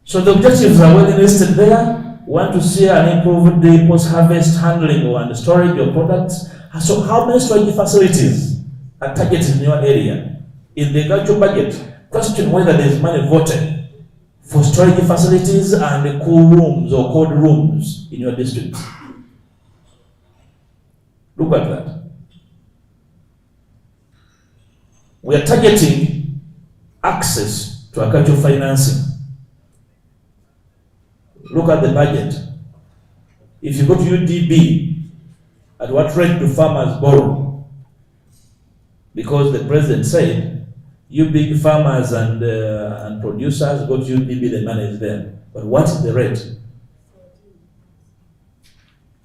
So the objectives are well listed there. Want to see an improved the post-harvest handling and storage of products. So how many storage facilities are targeted in your area? In the agricultural budget, question whether there is money voted for storage facilities and cool rooms or cold rooms in your district. Look at that. We are targeting access to agricultural financing. Look at the budget. If you go to UDB, at what rate do farmers borrow? Because the president said, you big farmers and producers go to UDB, the money is there. But what is the rate?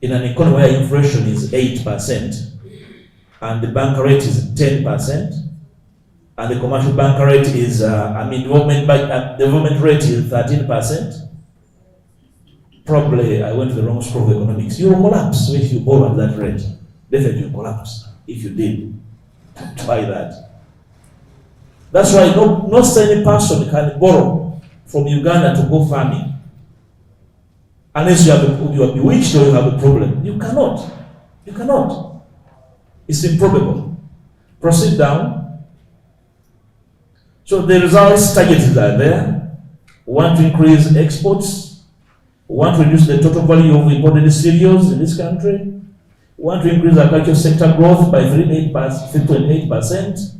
In an economy where inflation is 8% and the bank rate is 10%, and the commercial bank rate is, development rate is 13%, probably I went to the wrong school of economics. You will collapse if you borrow at that rate. Definitely you collapse if you did. Try that. That's why no any person can borrow from Uganda to go farming. Unless you are bewitched or you have a problem. You cannot. You cannot. It's improbable. Proceed down. So the results targeted are there. We want to increase exports. We want to reduce the total value of imported cereals in this country. We want to increase agricultural sector growth by 3.8%.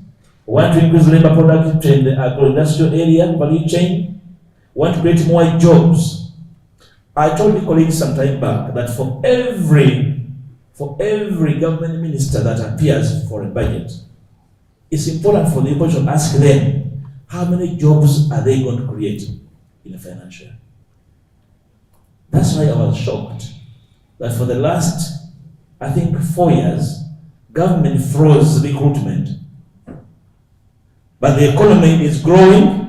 We want to increase labor productivity in the agro-industrial area value chain. We want to create more jobs. I told the colleagues some time back that for every government minister that appears for a budget, it's important for the opposition to ask them how many jobs are they going to create in the financial year. That's why I was shocked that for the last, I think, 4 years, government froze recruitment. But the economy is growing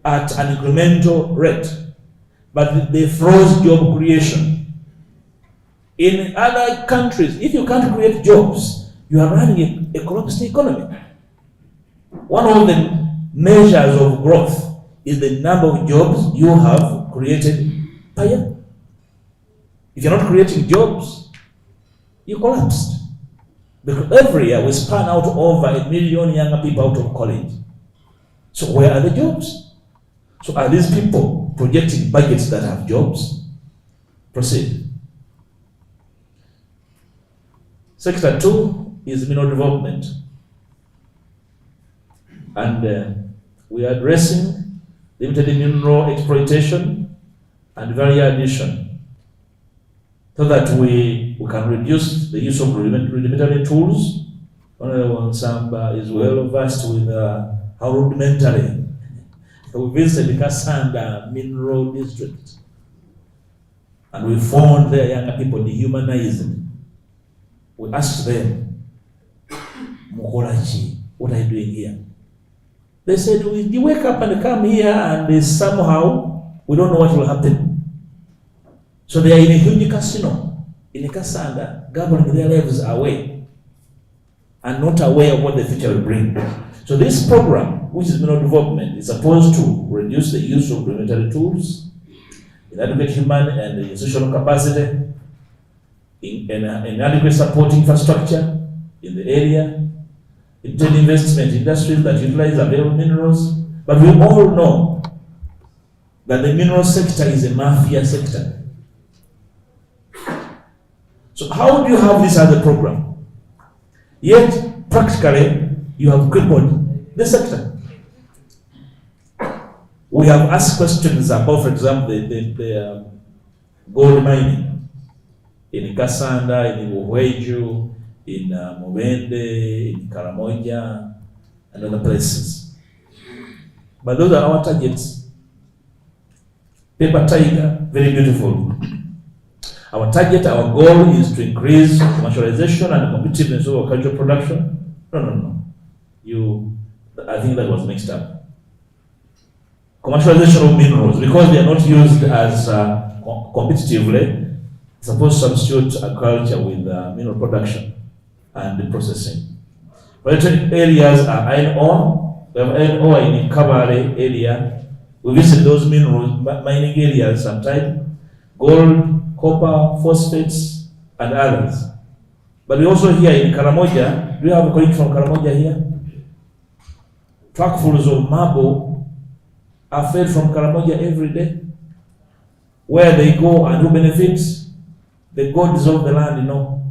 at an incremental rate. But they froze job creation. In other countries, if you can't create jobs, you are running a collapsed economy. One of the measures of growth is the number of jobs you have created per year. If you're not creating jobs, you collapsed. Because every year we span out over 1 million younger people out of college. So where are the jobs? So are these people projecting budgets that have jobs? Proceed. Sector 2 is mineral development. And we are addressing limited mineral exploitation and value addition so that we can reduce the use of rudimentary tools. Honorable Nsamba is well versed with how rudimentary. We visited the Kasanda Mineral District and we found their younger people dehumanized. We asked them, Mukolachi, what are you doing here? They said, you wake up and come here and somehow we don't know what will happen. So they are in a huge casino in Kasanda, governing their lives away and not aware of what the future will bring. So this program, which is mineral development, is supposed to reduce the use of rudimentary tools, inadequate human and social capacity, inadequate support infrastructure in the area, investment industries that utilize available minerals. But we all know that the mineral sector is a mafia sector. So how do you have this as a program? Yet, practically, you have crippled the sector. We have asked questions about, for example, the gold mining in Kasanda, in Luwanvuye-Mpuuga, in Mubende, in Karamoja, and other places. But those are our targets. Paper tiger, very beautiful. Our target, our goal is to increase commercialization and competitiveness of agricultural production. No. I think that was mixed up. Commercialization of minerals, because they are not used as competitively, suppose substitute agriculture with mineral production and processing. Related areas are iron ore. We have iron ore in Inkambwe area. We visit those minerals mining areas sometimes. Gold, copper, phosphates, and others. But we also here in Karamoja, do you have a colleague from Karamoja here? Truckfuls of marble are fed from Karamoja every day. Where they go and who benefits? The gods of the land, you know.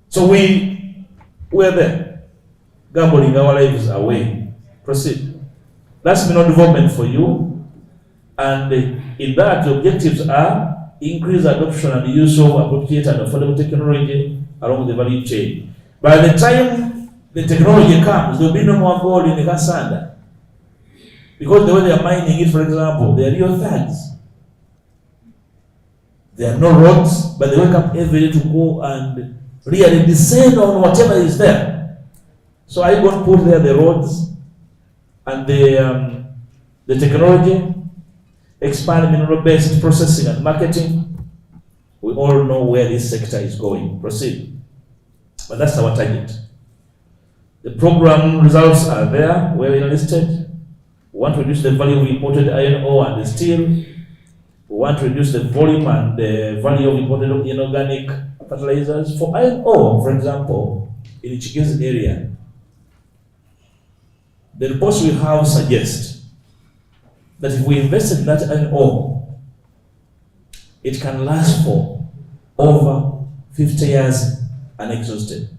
So we're there, gambling our lives away. Proceed. That's mineral development for you. And in that, the objectives are increase adoption and use of appropriate and affordable technology along the value chain. By the time the technology comes, there will be no more gold in the Kasanda. Because the way they are mining it, for example, they are real thugs. There are no roads, but they wake up every day to go and really descend on whatever is there. So are you going to put there the roads and the technology, expand mineral-based processing and marketing? We all know where this sector is going. Proceed. But that's our target. The program results are there, well listed. We want to reduce the value of imported iron ore and steel. We want to reduce the volume and the value of imported inorganic fertilizers. For iron ore, for example, in the Chigezi area, the reports we have suggest that if we invest in that iron ore, it can last for over 50 years unexhausted.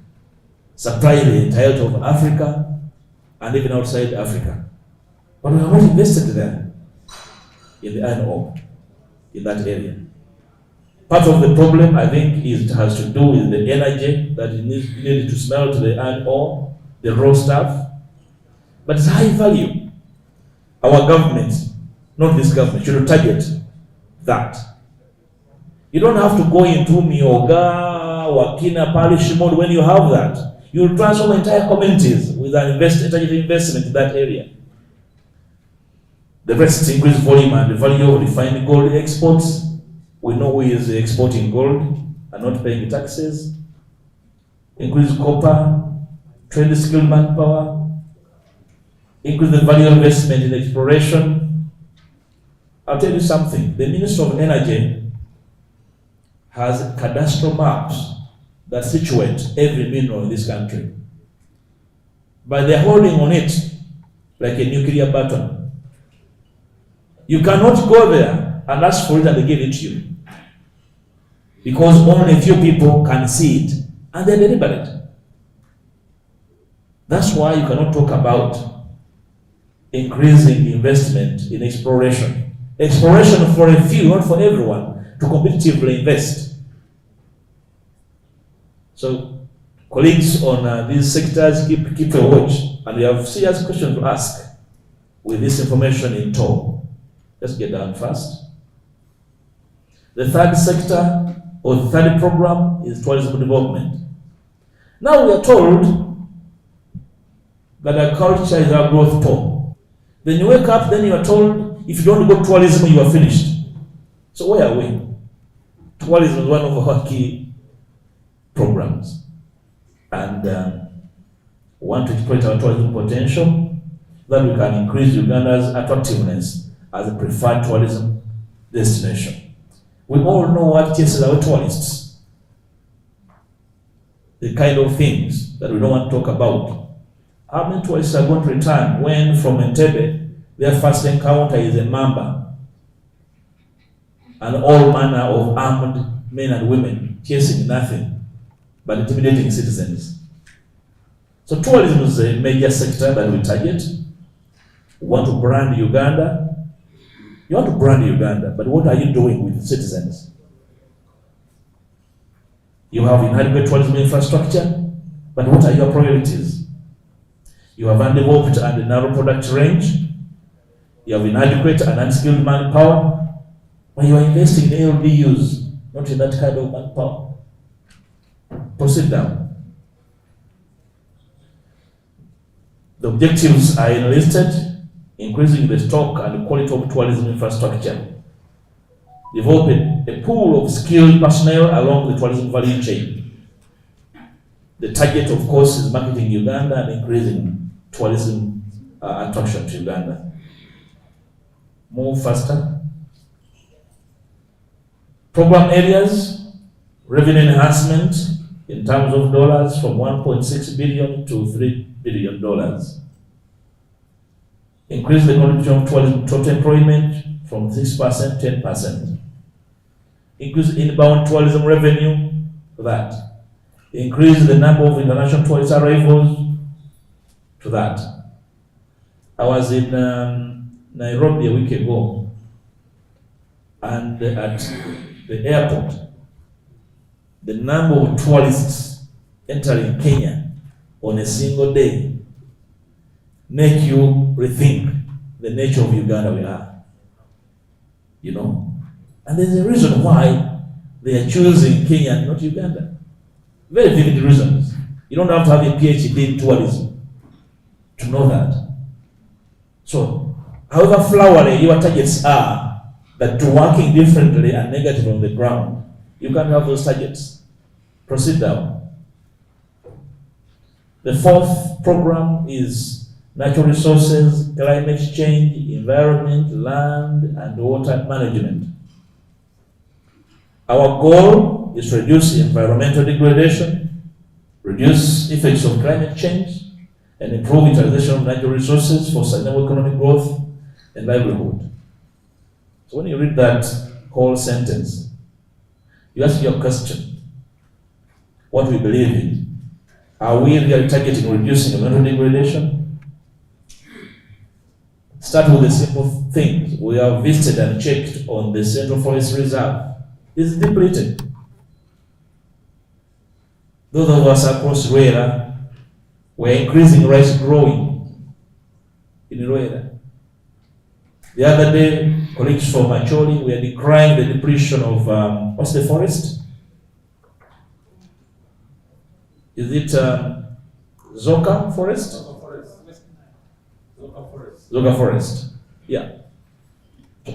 Supply the entirety of Africa and even outside Africa. But we have not invested there in the iron ore in that area. Part of the problem, I think, it has to do with the energy that you need to smelt the iron ore, the raw stuff. But it's high value. Our government, not this government, should target that. You don't have to go into Mioga, Wakina, Parish mode when you have that. You will transform entire communities with an investment in that area. The rest increase volume and the value of refined gold exports. We know who is exporting gold and not paying taxes. Increase copper, trade skilled manpower. Increase the value of investment in exploration. I'll tell you something. The Minister of Energy has cadastral maps that situate every mineral in this country. But they're holding on it like a nuclear button. You cannot go there and ask for it and they give it to you. Because only a few people can see it and they're deliberate. That's why you cannot talk about increasing investment in exploration. Exploration for a few, not for everyone, to competitively invest. So, colleagues on these sectors, keep a watch, and we have serious questions to ask with this information in tow. Let's get down fast. The third sector, or the third program, is tourism development. Now we are told that agriculture is our growth tool. Then you wake up, then you are told, if you don't go tourism, you are finished. So where are we? Tourism is one of our key programs. And we want to exploit our tourism potential, that we can increase Uganda's attractiveness as a preferred tourism destination. We all know what chases our tourists. The kind of things that we don't want to talk about. How many tourists are going to return when from Entebbe, their first encounter is a mamba and all manner of armed men and women chasing nothing but intimidating citizens? So tourism is a major sector that we target. We want to brand Uganda. You want to brand Uganda, but what are you doing with citizens? You have inadequate tourism infrastructure, but what are your priorities? You have undeveloped and narrow product range. You have inadequate and unskilled manpower, but you are investing in LDUs, not in that kind of manpower. Proceed down. The objectives are enlisted: increasing the stock and quality of tourism infrastructure, developing a pool of skilled personnel along the tourism value chain. The target, of course, is marketing Uganda and increasing tourism attraction to Uganda. Move faster. Program areas: revenue enhancement in terms of dollars from $1.6 billion to $3 billion. Increase the contribution of tourism total employment from 6% to 10%. Increase inbound tourism revenue to that. Increase the number of international tourist arrivals to that. I was in Nairobi a week ago, and at the airport, the number of tourists entering Kenya on a single day make you rethink the nature of Uganda we are. You know? And there's a reason why they are choosing Kenya and not Uganda. Very vivid reasons. You don't have to have a PhD in tourism to know that. So, however flowery your targets are, but working differently and negative on the ground, you can't have those targets. Proceed down. The fourth program is natural resources, climate change, environment, land, and water management. Our goal is to reduce environmental degradation, reduce effects of climate change, and improve utilization of natural resources for sustainable economic growth and livelihood. So when you read that whole sentence, you ask your question: what we believe in? Are we really targeting reducing environmental degradation? Start with the simple things. We have visited and checked on the Central Forest Reserve. It's depleted. Those of us across Ruera, we're increasing rice growing in Ruera. The other day, colleagues from Macholi, we are decrying the depletion of, what's the forest? Is it Zoka forest? Zoka forest. Yeah.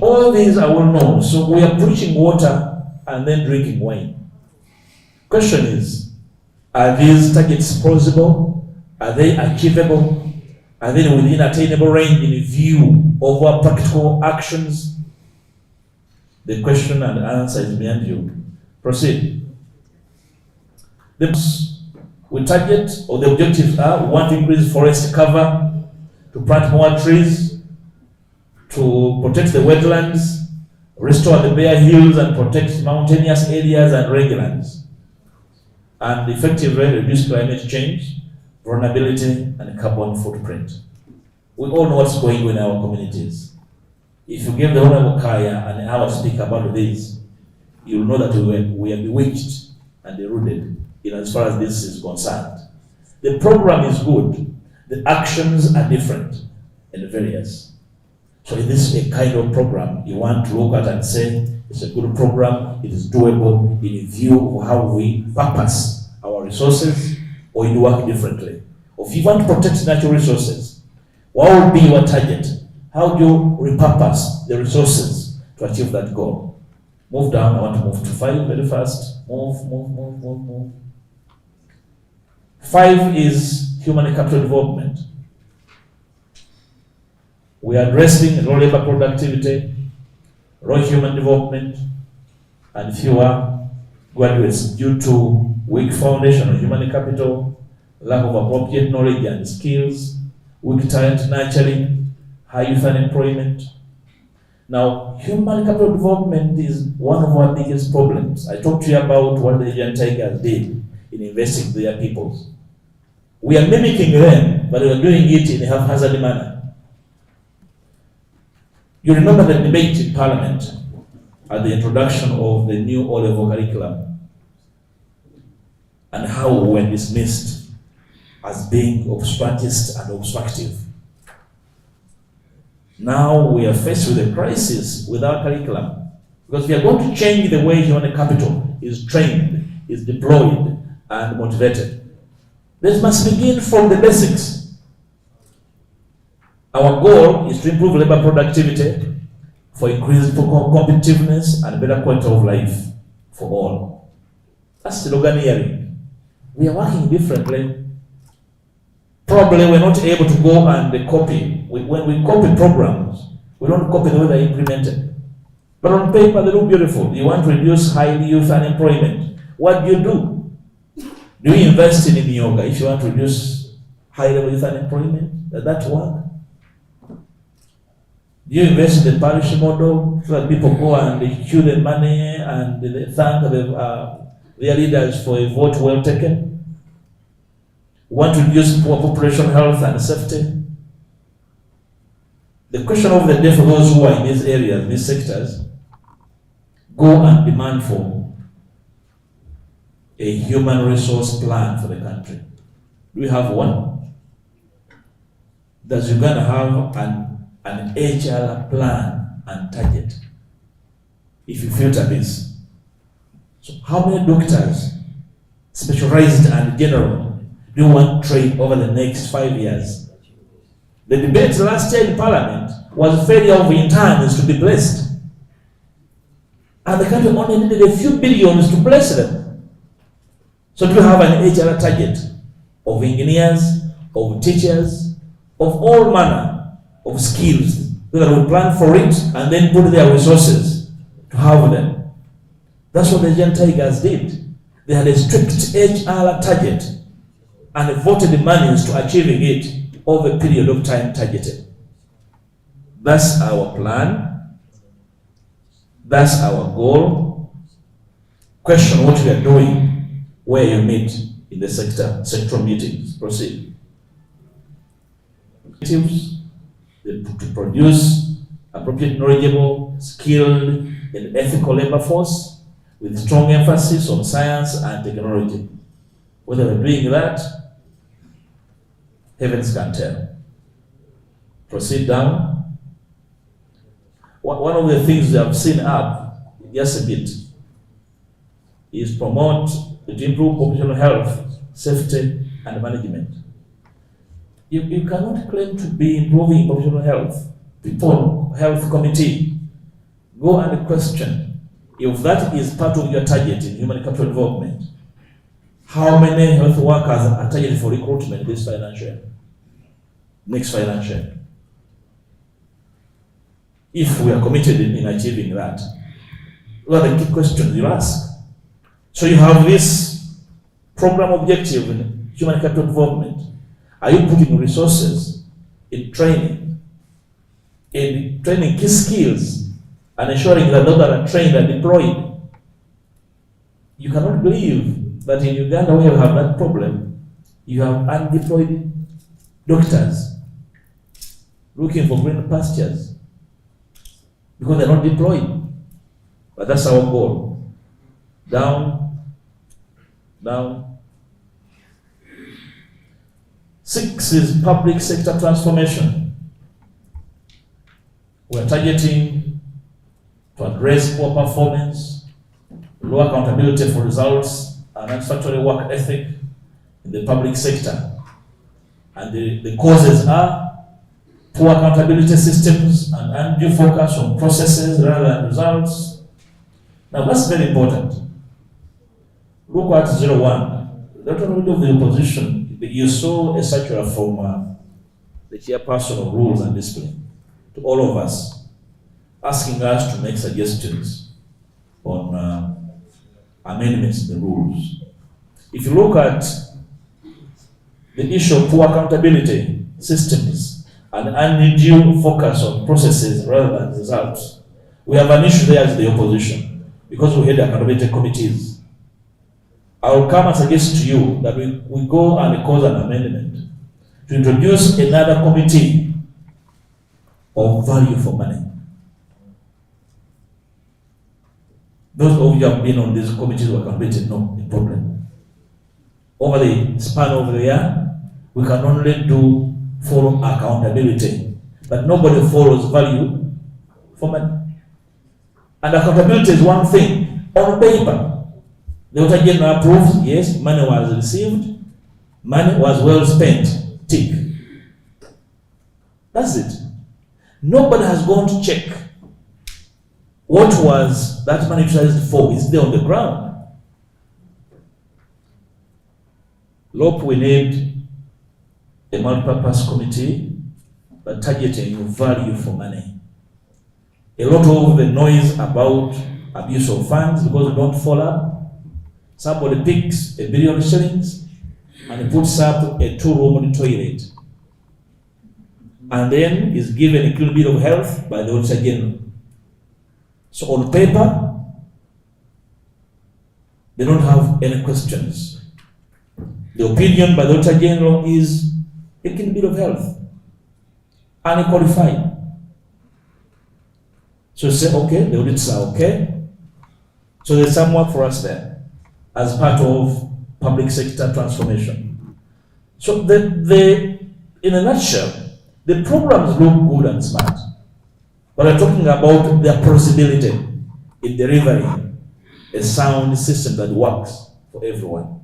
All these are well known. So we are preaching water and then drinking wine. Question is, are these targets plausible? Are they achievable? Are they within attainable range in view of our practical actions? The question and answer is behind you. Proceed. We target, or the objectives are: we want to increase forest cover, to plant more trees, to protect the wetlands, restore the bare hills and protect mountainous areas and rangelands, and effectively reduce climate change, vulnerability, and carbon footprint. We all know what's going on in our communities. If you give the Honorable Kaya an hour to speak about this, you'll know that we are bewitched and deluded as far as this is concerned. The program is good. The actions are different and various. So is this a kind of program you want to look at and say, it's a good program, it is doable in view of how we purpose our resources, or you work differently? Or if you want to protect natural resources, what would be your target? How do you repurpose the resources to achieve that goal? Move down. I want to move to 5 very fast. Move. 5 is human capital development. We are addressing low labor productivity, low human development, and fewer graduates due to weak foundation of human capital, lack of appropriate knowledge and skills, weak talent nurturing, high youth unemployment. Now, human capital development is one of our biggest problems. I talked to you about what the Uganda Tigers did in investing in their peoples. We are mimicking them, but we are doing it in a haphazard manner. You remember the debate in Parliament at the introduction of the new O-level curriculum. and how we were dismissed as being obstructist and obstructive. Now we are faced with a crisis with our curriculum, because we are going to change the way human capital is trained, is deployed, and motivated. This must begin from the basics. Our goal is to improve labor productivity for increased competitiveness and better quality of life for all. That's sloganeering. We are working differently. Probably we're not able to go and copy. When we copy programs, we don't copy the way they're implemented. But on paper, they look beautiful. You want to reduce high youth unemployment. What do? Do you invest in yoga if you want to reduce high level youth unemployment? Does that work? Do you invest in the parish model so that people go and they queue the money and they thank their leaders for a vote well taken? Want to reduce poor population health and safety? The question of the day for those who are in these areas, these sectors, go and demand for a human resource plan for the country. Do we have one? Does Uganda have an HR plan and target? If you filter this, so how many doctors, specialized and general, do you want to train over the next 5 years? The debate last year in Parliament was failure of interns to be placed. And the country only needed a few billions to place them. So do you have an HR target of engineers, of teachers, of all manner of skills that will plan for it and then put their resources to have them? That's what the Gen Tigers did. They had a strict HR target and devoted the monies to achieving it over a period of time targeted. That's our plan. That's our goal. Question what we are doing, where you meet in the sectoral meetings. Proceed. To produce appropriate, knowledgeable, skilled, and ethical labor force with strong emphasis on science and technology. Whether we're doing that, heavens can tell. Proceed down. One of the things we have seen up, just a bit, is promote to improve population health, safety, and management. You cannot claim to be improving population health. People, health committee, go and question if that is part of your target in human capital development. How many health workers are targeted for recruitment this financial, next financial? If we are committed in achieving that, what are the key questions you ask? So you have this program objective in human capital development. Are you putting resources in training key skills and ensuring that those that are trained are deployed? You cannot believe that in Uganda, where you have that problem, you have undeployed doctors looking for green pastures because they're not deployed. But that's our goal. Down, down. 6 is public sector transformation. We're targeting to address poor performance, low accountability for results, and unsatisfactory work ethic in the public sector. And the causes are poor accountability systems and undue focus on processes rather than results. Now that's very important. Look at 01. The autonomy of the opposition. You saw a circular from the chairperson of Rules and Discipline to all of us, asking us to make suggestions on amendments in the rules. If you look at the issue of poor accountability systems and undue focus on processes rather than results, we have an issue there as the opposition because we had accountability committees. I will come and suggest to you that we go and cause an amendment to introduce another committee of value for money. Those of you who have been on these committees who are accountability know the problem. over the span of the year, we can only follow accountability. But nobody follows value for money. And accountability is one thing. On paper, the Auditor General approves, yes, money was received, money was well spent, tick. That's it. Nobody has gone to check what was that money utilized for. Is there on the ground? Look, we need a multi-purpose committee, but targeting value for money. A lot of the noise about abuse of funds because we don't follow. Somebody picks $1 billion shillings and he puts up a 2-room toilet, and then is given a clean bill of health by the Auditor General. So on paper, they don't have any questions. The opinion by the Auditor General is a clean bill of health, unqualified. So say, okay, the audits are okay. So there's some work for us there as part of public sector transformation. So in a nutshell, the programs look good and smart, but we're talking about their possibility in delivering a sound system that works for everyone.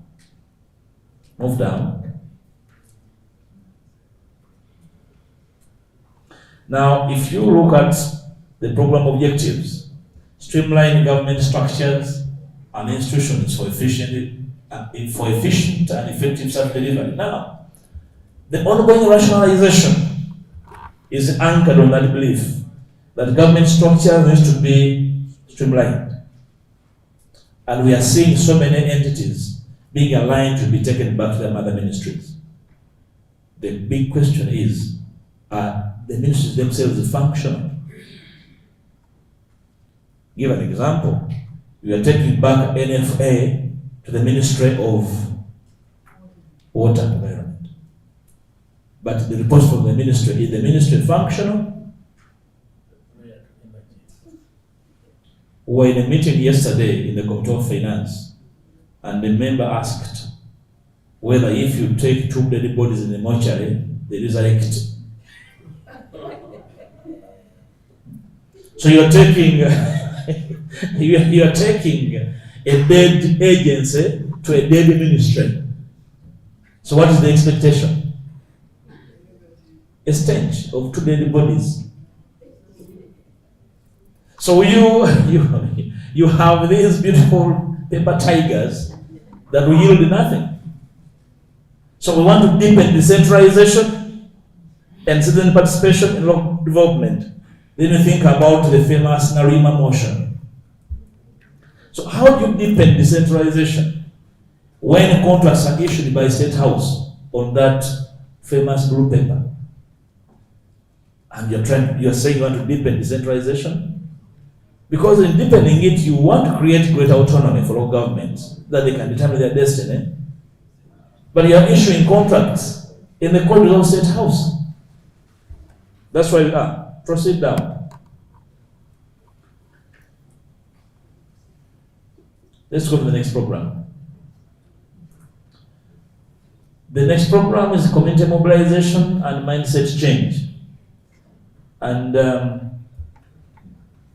Move down. Now, if you look at the program objectives, streamline government structures and institutions for efficient and effective service delivery. Now, the ongoing rationalization is anchored on that belief that government structure needs to be streamlined. And we are seeing so many entities being aligned to be taken back to their mother ministries. The big question is, are the ministries themselves functional? Give an example. We are taking back NFA to the Ministry of Water and Environment. But the report from the ministry, is the ministry functional? We were in a meeting yesterday in the Committee of Finance, and the member asked whether if you take 2 dead bodies in the mortuary, they resurrect. So you are taking you are taking a dead agency to a dead ministry. So what is the expectation? A stench of 2 dead bodies. So you have these beautiful paper tigers that will yield nothing. So we want to deepen decentralization and citizen participation in local development. Then you think about the famous Narima motion. So how do you deepen decentralization when contracts are issued by State House on that famous blue paper? And you're saying you want to deepen decentralization? Because in deepening it, you want to create greater autonomy for local governments that they can determine their destiny. But you are issuing contracts in the corridors of State House. That's where we are. Proceed down. Let's go to the next program. The next program is community mobilization and mindset change. And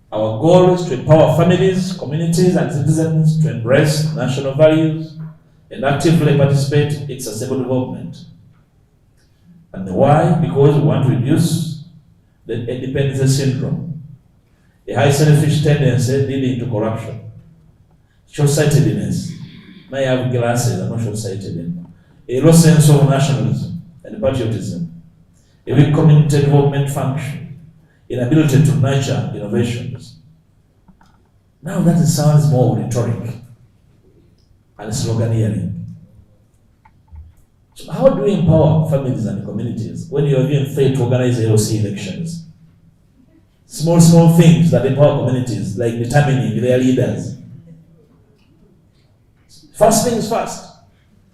our goal is to empower families, communities, and citizens to embrace national values and actively participate in sustainable development. And why? Because we want to reduce the independence syndrome, a high selfish tendency leading to corruption, short-sightedness. May have glasses, I'm not short-sighted. A low sense of nationalism and patriotism, a weak community development function, inability to nurture innovations. Now that sounds more rhetoric and sloganeering. So how do we empower families and communities when you are even failed to organize AOC elections? Small things that empower communities, like determining their leaders. First things first.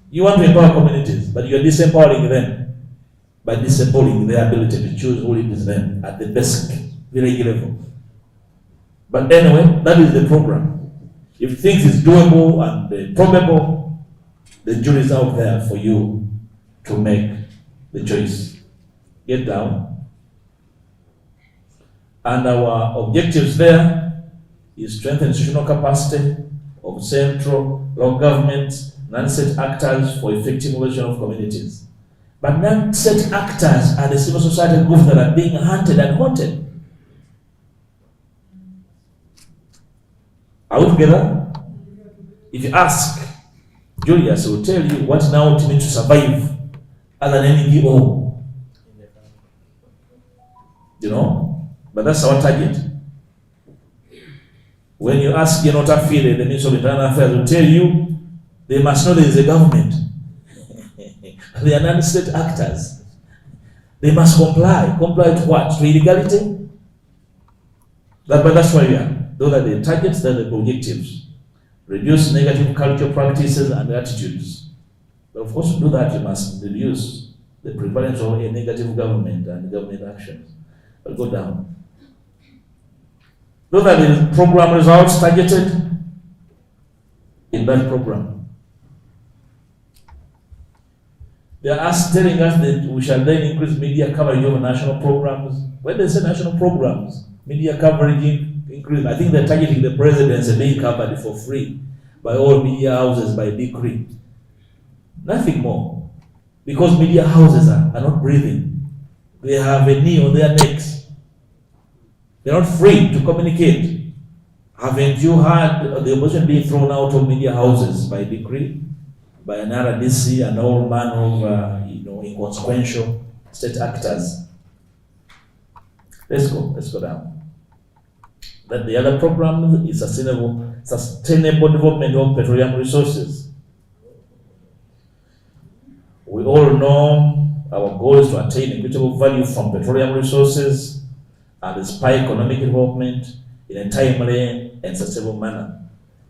You want to empower communities, but you are disempowering them by disabling their ability to choose who leads them at the basic village level. But anyway, that is the program. If things is doable and probable, The jury is out there for you to make the choice. Get down. And our objectives there is strengthen institutional capacity of central, local governments, non-state actors for effective mobilization of communities. But non-state actors are the civil society groups that are being hunted and haunted. Are we together? If you ask, Julius will tell you what now it means to survive as an NGO. You know? But that's our target. When you ask Yenotafile, the Minister of Internal Affairs, will tell you they must know there is a government. They are non-state actors. They must comply. Comply to what? To illegality? But that's why we are. Those are the targets, those are the objectives. Reduce negative cultural practices and attitudes. But of course, to do that, you must reduce the prevalence of a negative government and government actions. But go down. Those are the program results targeted in that program. They are telling us that we shall then increase media coverage of national programs. When they say national programs, media coverage increase. I think they're targeting the presidency being covered for free by all media houses by decree. Nothing more. Because media houses are not breathing. They have a knee on their necks. They're not free to communicate. Haven't you heard the opposition being thrown out of media houses by decree? By an RDC and all man of inconsequential state actors. Let's go down. That the other program is sustainable development of petroleum resources. We all know our goal is to attain equitable value from petroleum resources and inspire economic development in a timely and sustainable manner.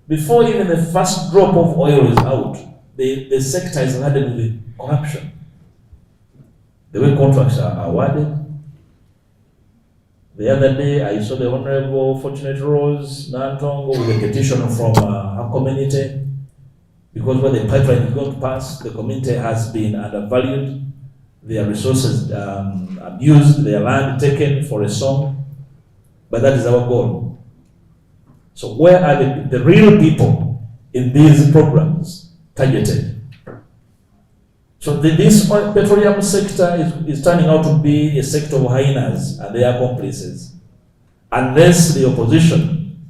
Before even the first drop of oil is out, the sector is laden with corruption. The way contracts are awarded. The other day, I saw the Honorable Fortunate Rose Nantongo with a petition from her community because where the pipeline is going to pass, the community has been undervalued, their resources abused, their land taken for a song. But that is our goal. So where are the real people in these programs targeted? So this petroleum sector is turning out to be a sector of hyenas and their accomplices. Unless the opposition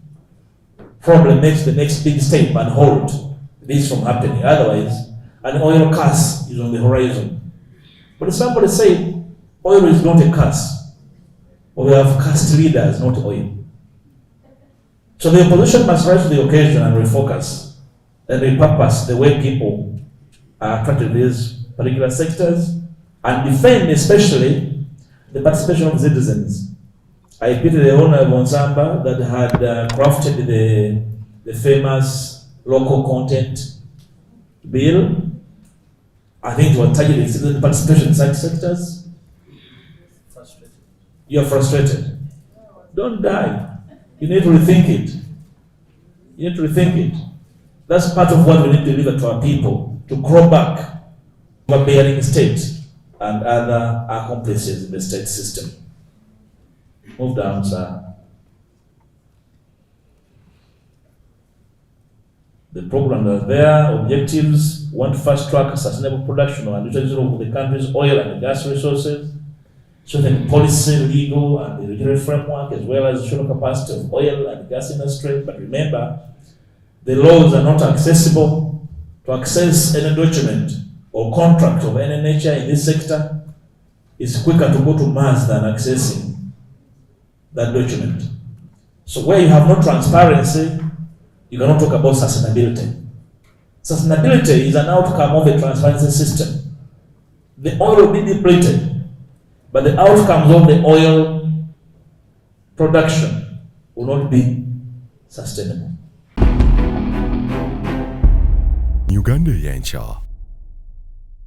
probably makes the next big step and halt this from happening. Otherwise, an oil curse is on the horizon. But somebody said, oil is not a curse. But we have cursed leaders, not oil. So the opposition must rise to the occasion and refocus and repurpose the way people are attracted to these particular sectors and defend especially the participation of citizens. I pity the owner of Onsamba that had crafted the famous local content bill. I think it was targeting citizen participation in such sectors. Frustrated. You're frustrated. Don't die. You need to rethink it. You need to rethink it. That's part of what we need to deliver to our people, to crawl back overbearing state and other accomplices in the state system. Move down, sir. The program are there, objectives, want to fast track sustainable production and utilization of the country's oil and gas resources, strengthen policy, legal, and the regulatory framework, as well as the social capacity of oil and gas industry. But remember, the laws are not accessible. To access any document or contract of any nature in this sector is quicker to go to Mars than accessing that document. So where you have no transparency, you cannot talk about sustainability. Sustainability is an outcome of a transparency system. The oil will be depleted, but the outcomes of the oil production will not be sustainable. Uganda Eyenkya.